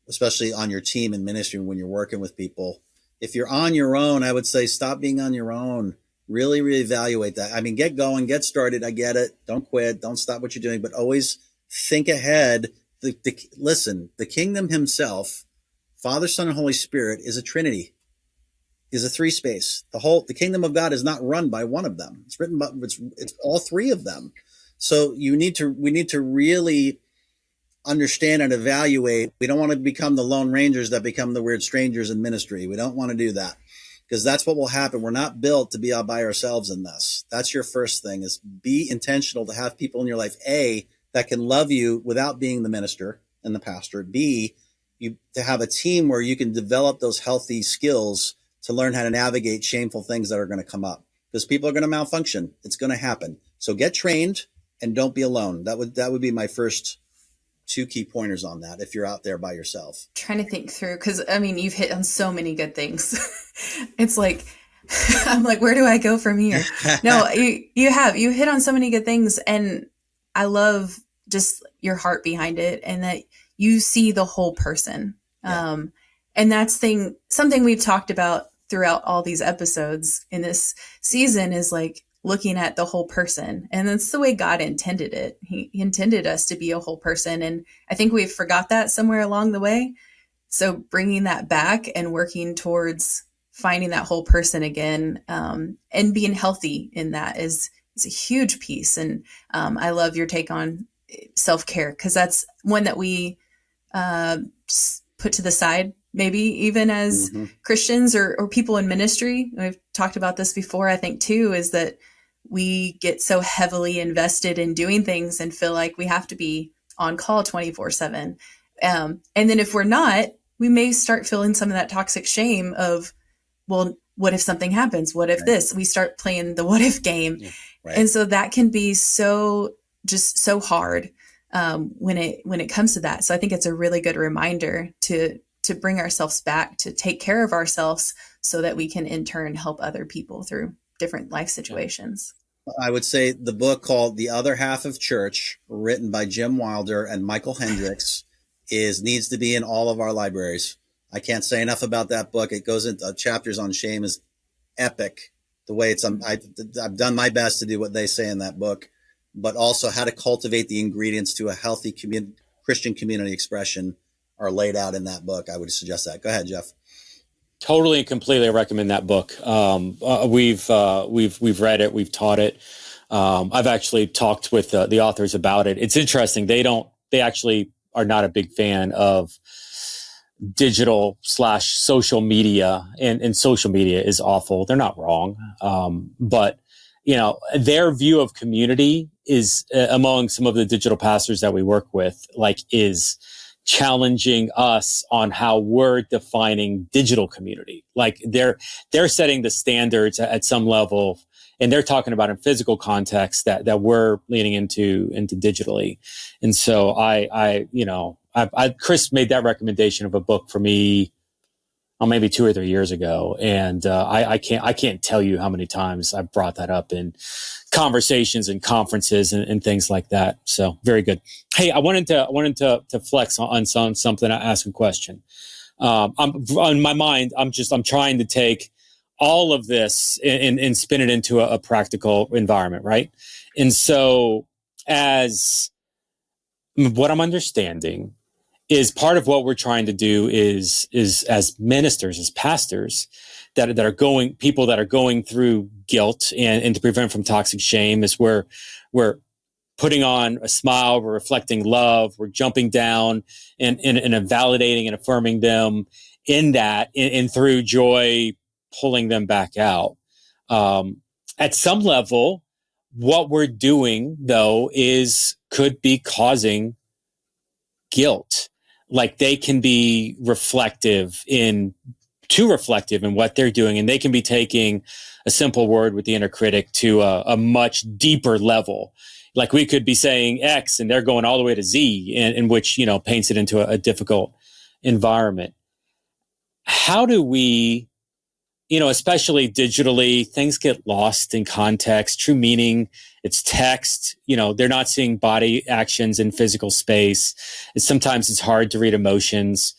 S1: especially on your team in ministry when you're working with people. If you're on your own, I would say stop being on your own. Really reevaluate that. I mean, get going, get started. I get it. Don't quit. Don't stop what you're doing, but always think ahead. Listen, the kingdom himself, Father, Son, and Holy Spirit, is a Trinity, is a 3-space. The kingdom of God is not run by one of them. It's all 3 of them. So we need to really understand and evaluate. We don't want to become the lone rangers that become the weird strangers in ministry. We don't want to do that, because that's what will happen. We're not built to be all by ourselves in this. That's your first thing, is be intentional to have people in your life, A, that can love you without being the minister and the pastor. B, to have a team where you can develop those healthy skills to learn how to navigate shameful things that are going to come up, because people are going to malfunction. It's going to happen. So get trained and don't be alone. That would be my first 2 key pointers on that if you're out there by yourself.
S4: Trying to think through, because you've hit on so many good things. It's like, I'm like, where do I go from here? No, you hit on so many good things, and I love just your heart behind it, and that you see the whole person. Yeah. And that's something we've talked about throughout all these episodes in this season, is like looking at the whole person. And that's the way God intended it. He intended us to be a whole person. And I think we forgot that somewhere along the way. So bringing that back and working towards finding that whole person again, and being healthy in that is a huge piece. And I love your take on self-care, because that's one that we put to the side, maybe even as Christians or people in ministry. We've talked about this before, I think, too, is that we get so heavily invested in doing things and feel like we have to be on call 24/7. And then if we're not, we may start feeling some of that toxic shame of, well, what if something happens? What if this? We start playing the what if game. Yeah, right. And so that can be so hard when it comes to that. So I think it's a really good reminder to bring ourselves back, to take care of ourselves, so that we can in turn help other people through different life situations.
S1: I would say the book called The Other Half of Church, written by Jim Wilder and Michael Hendricks, needs to be in all of our libraries. I can't say enough about that book. It goes into chapters on shame, is epic. The way I've done my best to do what they say in that book, but also how to cultivate the ingredients to a healthy Christian community expression are laid out in that book. I would suggest that. Go ahead, Jeff.
S3: Totally and completely recommend that book. We've read it. We've taught it. I've actually talked with the authors about it. It's interesting. They don't they actually are not a big fan of digital/social media, and social media is awful. They're not wrong. But their view of community is among some of the digital pastors that we work with, is challenging us on how we're defining digital community. Like they're setting the standards at some level, and they're talking about in physical context that we're leaning into digitally. And so Chris made that recommendation of a book for me, maybe 2 or 3 years ago, and I can't tell you how many times I've brought that up in conversations and conferences and things like that. So very good. Hey, I wanted to flex on something. I asked a question. I'm on my mind. I'm trying to take all of this and spin it into a practical environment, right? And so, as what I'm understanding is part of what we're trying to do is as ministers, as pastors that are going through guilt and to prevent from toxic shame, is where we're putting on a smile, we're reflecting love, we're jumping down and validating and affirming them in that, and through joy, pulling them back out. At some level, what we're doing though could be causing guilt. Like they can be too reflective in what they're doing, and they can be taking a simple word with the inner critic to a much deeper level. Like we could be saying X and they're going all the way to Z, in which, paints it into a difficult environment. How do we, especially digitally, things get lost in context, true meaning, it's text, they're not seeing body actions in physical space. Sometimes it's hard to read emotions.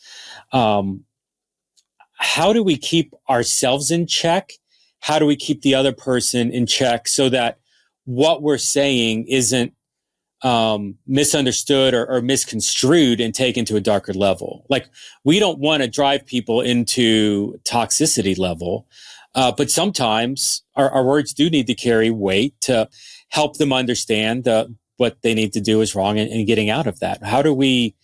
S3: How do we keep ourselves in check? How do we keep the other person in check so that what we're saying isn't misunderstood or misconstrued and taken to a darker level? Like, we don't want to drive people into toxicity level, but sometimes our words do need to carry weight to help them understand what they need to do is wrong and getting out of that. How do we,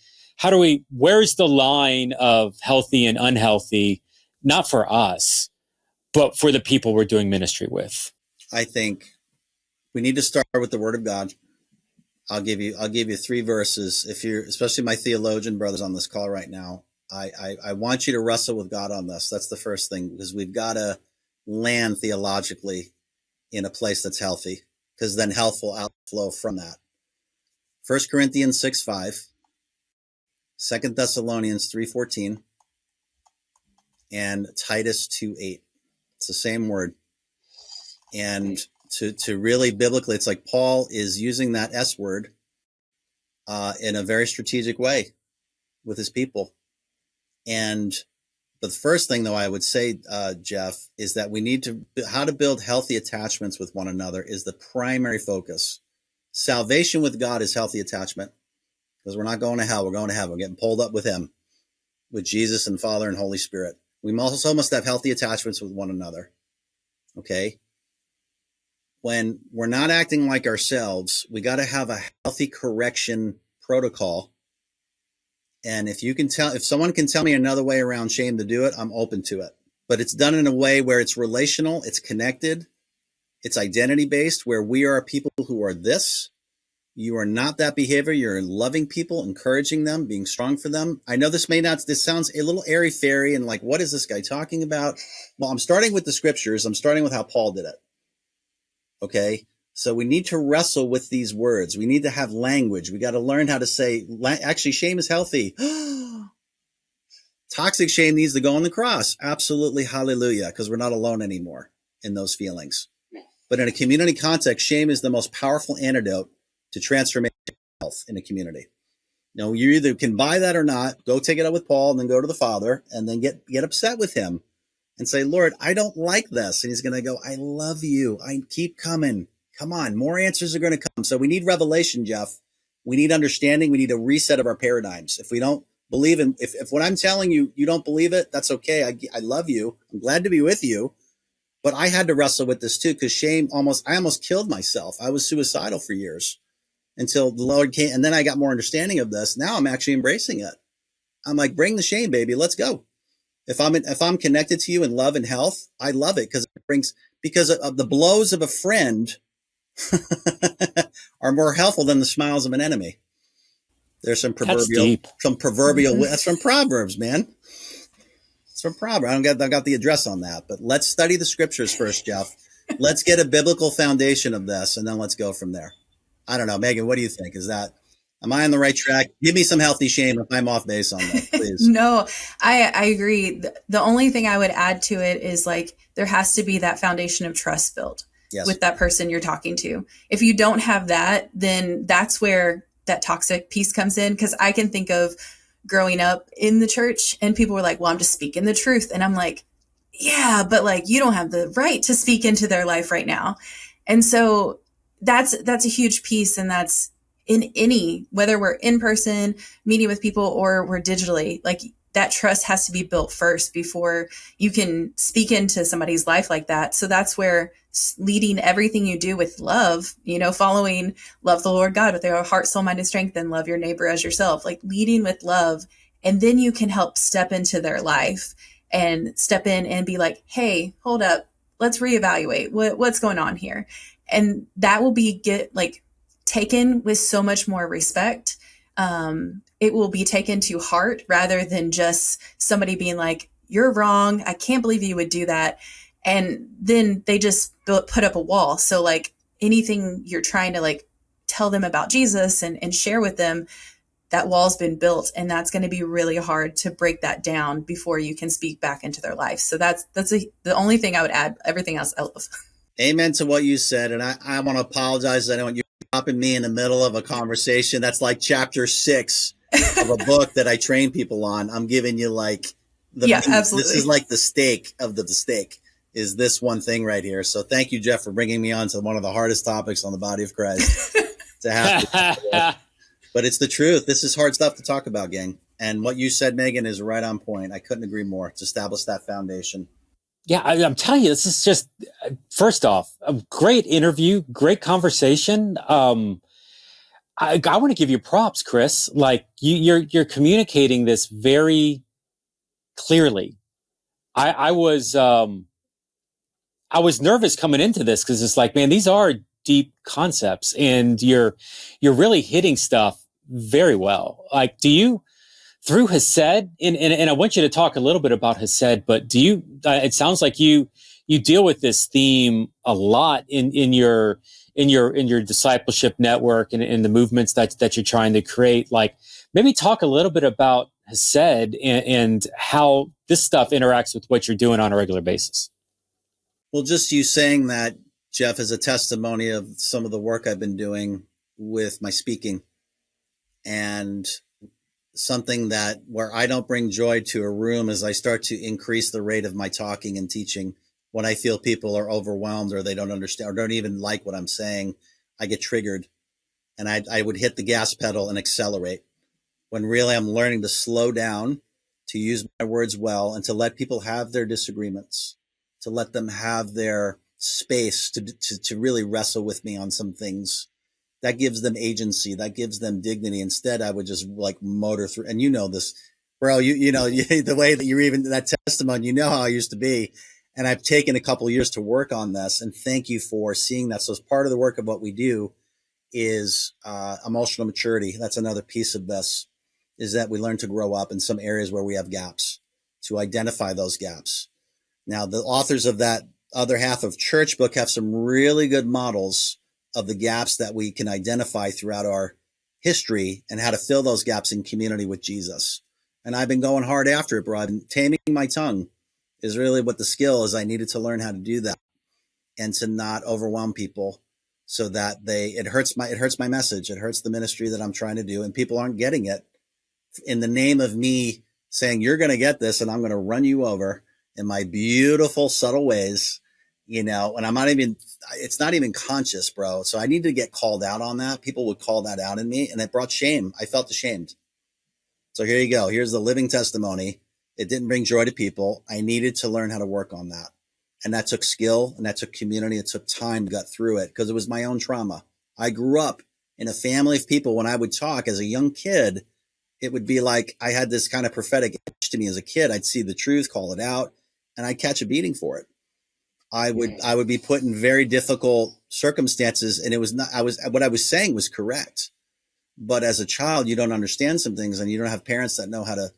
S3: where's the line of healthy and unhealthy, not for us, but for the people we're doing ministry with?
S1: I think we need to start with the Word of God. I'll give you 3 verses. If you're, especially my theologian brothers on this call right now, I want you to wrestle with God on this. That's the first thing, because we've got to land theologically in a place that's healthy, because then health will outflow from that. 1 Corinthians 6:5, 2 Thessalonians 3:14, and Titus 2:8. It's the same word. And to really biblically, it's like Paul is using that S word in a very strategic way with his people. And the first thing, though, I would say, Jeff, is that we need how to build healthy attachments with one another is the primary focus. Salvation with God is healthy attachment, because we're not going to hell. We're going to heaven. We're getting pulled up with him, with Jesus and Father and Holy Spirit. We also must have healthy attachments with one another. Okay? When we're not acting like ourselves, we got to have a healthy correction protocol. And if someone can tell me another way around shame to do it, I'm open to it. But it's done in a way where it's relational, it's connected, it's identity based, where we are people who are this. You are not that behavior. You're loving people, encouraging them, being strong for them. I know this sounds a little airy fairy and like, what is this guy talking about? Well, I'm starting with the scriptures. I'm starting with how Paul did it. Okay. So we need to wrestle with these words. We need to have language. We got to learn how to say, actually, shame is healthy. Toxic shame needs to go on the cross. Absolutely. Hallelujah. Because we're not alone anymore in those feelings. But in a community context, shame is the most powerful antidote to transformation health in a community. You either can buy that or not. Go take it up with Paul and then go to the Father and then get upset with him and say, Lord, I don't like this. And he's going to go, I love you. I keep coming. Come on. More answers are going to come. So we need revelation, Jeff. We need understanding. We need a reset of our paradigms. If we don't believe in, if what I'm telling you, you don't believe it, that's okay. I love you. I'm glad to be with you. But I had to wrestle with this too, because shame I almost killed myself. I was suicidal for years. until the Lord came. And then I got more understanding of this. Now I'm actually embracing it. I'm like, bring the shame, baby. Let's go. If I'm connected to you in love and health, I love it because of the blows of a friend are more helpful than the smiles of an enemy. There's some proverbial, that's from Proverbs, man. It's from Proverbs. I got the address on that, but let's study the scriptures first, Jeff. Let's get a biblical foundation of this, and then let's go from there. I don't know, Megan, what do you think? Am I on the right track? Give me some healthy shame if I'm off base on that, please.
S4: No, I agree. The only thing I would add to it is like, there has to be that foundation of trust built with that person you're talking to. If you don't have that, then that's where that toxic piece comes in. Cause I can think of growing up in the church and people were like, well, I'm just speaking the truth. And I'm like, yeah, but like, you don't have the right to speak into their life right now. And so that's a huge piece. And that's in whether we're in person meeting with people or we're digitally, like that trust has to be built first before you can speak into somebody's life like that. So that's where leading everything you do with love, following love the Lord God with your heart, soul, mind, and strength, and love your neighbor as yourself, like leading with love. And then you can help step into their life and step in and be like, hey, hold up, let's reevaluate what's going on here. And that will be taken with so much more respect. It will be taken to heart rather than just somebody being like, you're wrong. I can't believe you would do that. And then they just put up a wall. So like anything you're trying to like tell them about Jesus and share with them, that wall's been built, and that's going to be really hard to break that down before you can speak back into their life. So that's the only thing I would add. Everything else I love.
S1: Amen to what you said. And I want to apologize. I don't want you stopping me in the middle of a conversation. That's like chapter 6 of a book that I train people on. I'm giving you absolutely. This is like the steak of the steak is this one thing right here. So thank you, Jeff, for bringing me on to one of the hardest topics on the body of Christ to have. But it's the truth. This is hard stuff to talk about, gang. And what you said, Megan, is right on point. I couldn't agree more. To establish that foundation.
S3: Yeah, I'm telling you, this is just, first off, a great interview, great conversation. I want to give you props, Chris. Like you're communicating this very clearly. I was nervous coming into this because it's like, man, these are deep concepts, and you're really hitting stuff very well. Like, do you, through Hesed, and I want you to talk a little bit about Hesed, but do you, it sounds like you deal with this theme a lot in your discipleship network and in the movements that you're trying to create. Like, maybe talk a little bit about Hesed and how this stuff interacts with what you're doing on a regular basis.
S1: Well, just you saying that, Jeff, is a testimony of some of the work I've been doing with my speaking, and something that where I don't bring joy to a room as I start to increase the rate of my talking and teaching. When I feel people are overwhelmed or they don't understand or don't even like what I'm saying, I get triggered, and I would hit the gas pedal and accelerate, when really I'm learning to slow down, to use my words well, and to let people have their disagreements, to let them have their space to really wrestle with me on some things. That gives them agency. That gives them dignity. Instead, I would just like motor through. And you know this, bro, you know, the way that you're even that testimony, you know how I used to be. And I've taken a couple of years to work on this. And thank you for seeing that. So as part of the work of what we do is emotional maturity. That's another piece of this, is that we learn to grow up in some areas where we have gaps, to identify those gaps. Now, the authors of that other half of Church book have some really good models of the gaps that we can identify throughout our history and how to fill those gaps in community with Jesus. And I've been going hard after it, bro. I've been taming my tongue is really what the skill is. I needed to learn how to do that and to not overwhelm people so that it hurts my message. It hurts the ministry that I'm trying to do, and people aren't getting it in the name of me saying, you're going to get this and I'm going to run you over in my beautiful, subtle ways, and it's not even conscious, bro. So I need to get called out on that. People would call that out in me, and it brought shame. I felt ashamed. So here you go. Here's the living testimony. It didn't bring joy to people. I needed to learn how to work on that. And that took skill, and that took community. It took time to get through it because it was my own trauma. I grew up in a family of people, when I would talk as a young kid, it would be like I had this kind of prophetic itch to me as a kid. I'd see the truth, call it out, and I'd catch a beating for it. I would be put in very difficult circumstances, and it was not, what I was saying was correct. But as a child, you don't understand some things, and you don't have parents that know how to,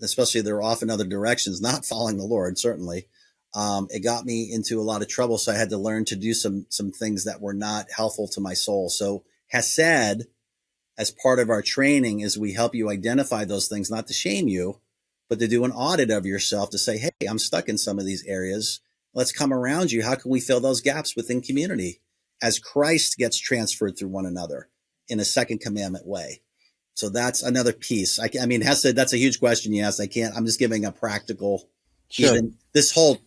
S1: especially they're off in other directions, not following the Lord, certainly. It got me into a lot of trouble. So I had to learn to do some things that were not helpful to my soul. So Hesed, as part of our training, is we help you identify those things, not to shame you, but to do an audit of yourself to say, hey, I'm stuck in some of these areas. Let's come around you. How can we fill those gaps within community as Christ gets transferred through one another in a second commandment way? So that's another piece. I mean, Hesed, that's a huge question you asked. I'm just giving a practical.
S3: Sure.
S1: Even this whole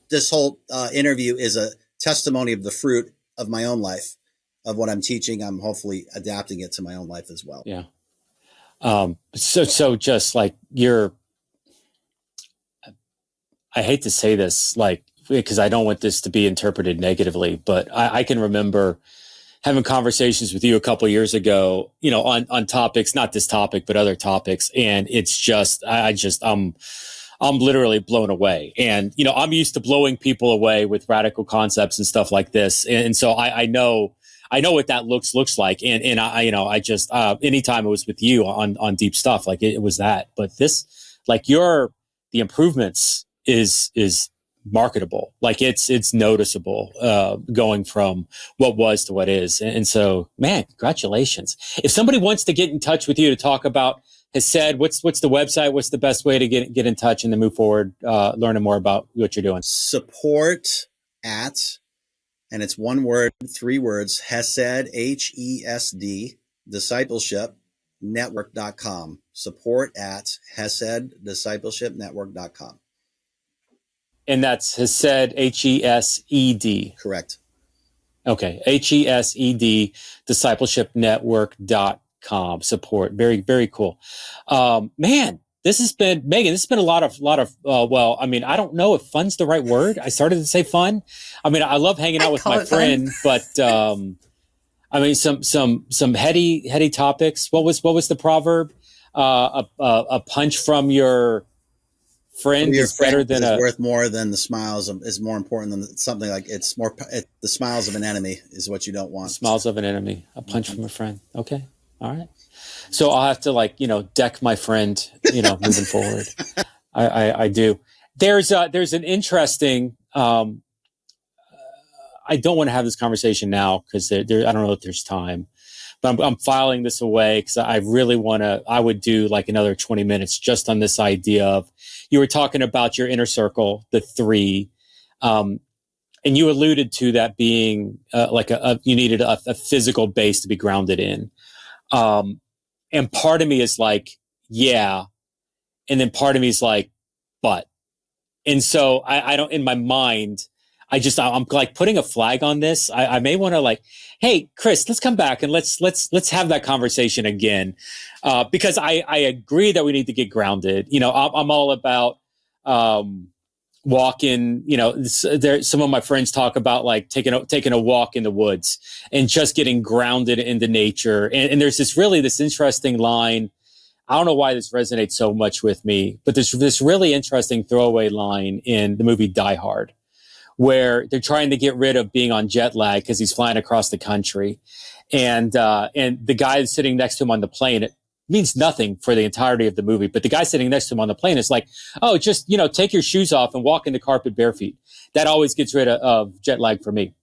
S1: interview is a testimony of the fruit of my own life, of what I'm teaching. I'm hopefully adapting it to my own life as well.
S3: Yeah. So just like I hate to say this, like, because I don't want this to be interpreted negatively, but I can remember having conversations with you a couple of years ago, on topics, not this topic, but other topics. And it's just, I'm literally blown away. And, I'm used to blowing people away with radical concepts and stuff like this. And so I know what that looks like. And I just, anytime it was with you on deep stuff, like it was that, but this, like the improvements is marketable. Like it's noticeable, going from what was to what is. And so, man, congratulations. If somebody wants to get in touch with you to talk about Hesed, what's the website? What's the best way to get in touch and to move forward, learning more about what you're doing?
S1: Support at, and it's one word, 3 words, Hesed, HESD, discipleship network.com. Support at Hesed discipleship network.com.
S3: And that's Hesed, HESED.
S1: Correct.
S3: Okay. HESED discipleshipnetwork.com. Support. Very, very cool. Man, this has been, Megan, this has been a lot of, well, I mean, I don't know if fun's the right word. I started to say fun. I mean, I love hanging out with my friend, but, I mean, some heady topics. What was the proverb? A punch from your friend is better than
S1: worth more than the smiles is more important than something like the smiles of an enemy is what you don't want.
S3: Smiles of an enemy, a punch from a friend. Okay. All right. So I'll have to deck my friend, moving forward. I do. There's an interesting, I don't want to have this conversation now because I don't know if there's time, but I'm filing this away because I really I would do like another 20 minutes just on this idea of, you were talking about your inner circle, the 3, and you alluded to that being you needed a physical base to be grounded in. And part of me is like, yeah. And then part of me is like, but. And so I don't, in my mind, I'm like putting a flag on this. I may want to hey, Chris, let's come back and let's have that conversation again. Because I agree that we need to get grounded. I'm all about, walking, some of my friends talk about like taking a walk in the woods and just getting grounded into nature. And there's this interesting line. I don't know why this resonates so much with me, but there's this really interesting throwaway line in the movie Die Hard, where they're trying to get rid of being on jet lag because he's flying across the country. And the guy sitting next to him on the plane, it means nothing for the entirety of the movie, but the guy sitting next to him on the plane is like, oh, just, take your shoes off and walk in the carpet bare feet. That always gets rid of jet lag for me.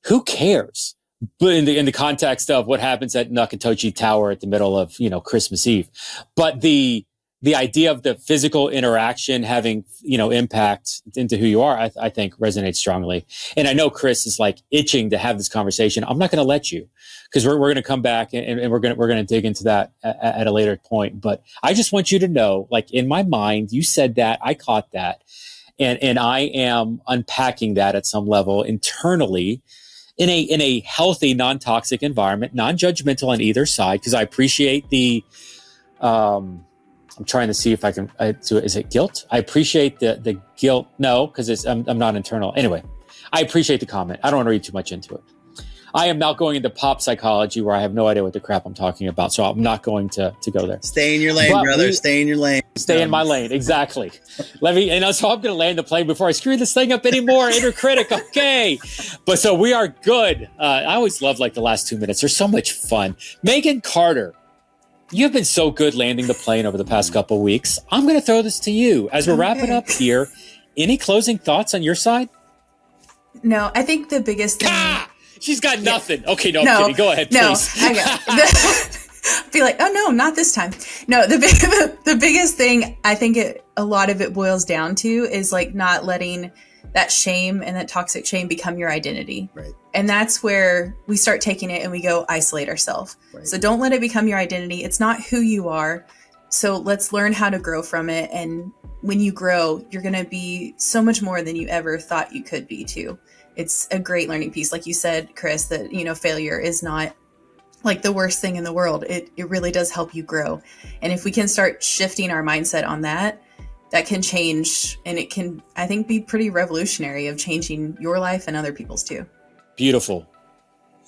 S3: Who cares? But in the context of what happens at Nakatoshi Tower at the middle of, Christmas Eve. But the idea of the physical interaction having, impact into who you are, I think resonates strongly. And I know Chris is like itching to have this conversation. I'm not going to let you, because we're going to come back and we're going to dig into that at a later point. But I just want you to know, like in my mind, you said that, I caught that, and I am unpacking that at some level internally in a healthy, non-toxic environment, non-judgmental on either side, because I appreciate the. I'm trying to see if I can. Is it guilt? I appreciate the guilt. No, because I'm not internal. Anyway, I appreciate the comment. I don't want to read too much into it. I am not going into pop psychology where I have no idea what the crap I'm talking about. So I'm not going to go there.
S1: Stay in your lane, brother. Stay in your lane.
S3: Stay in my lane. Exactly. So I'm going to land the plane before I screw this thing up anymore. Inner critic. Okay. But so we are good. I always love like the last 2 minutes. They're so much fun. Megan Carter, you've been so good landing the plane over the past couple of weeks. I'm going to throw this to you as we're wrapping up here. Any closing thoughts on your side?
S4: No, I think the biggest thing.
S3: She's got nothing. Yeah. Okay, no, I'm kidding. Go ahead, please.
S4: No, I got. Be like, oh no, not this time. No, the biggest thing I think a lot of it boils down to is like not letting that shame and that toxic shame become your identity.
S1: Right.
S4: And that's where we start taking it and we go isolate ourselves. Right. So don't let it become your identity. It's not who you are. So let's learn how to grow from it. And when you grow, you're going to be so much more than you ever thought you could be too. It's a great learning piece. Like you said, Chris, that, failure is not like the worst thing in the world. It really does help you grow. And if we can start shifting our mindset on that, that can change. And it can, I think, be pretty revolutionary of changing your life and other people's too.
S3: Beautiful.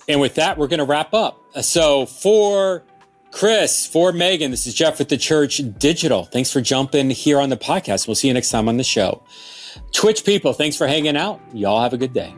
S3: And with that, we're going to wrap up. So for Chris, for Megan, this is Jeff with the Church Digital. Thanks for jumping here on the podcast. We'll see you next time on the show. Twitch people, thanks for hanging out. Y'all have a good day.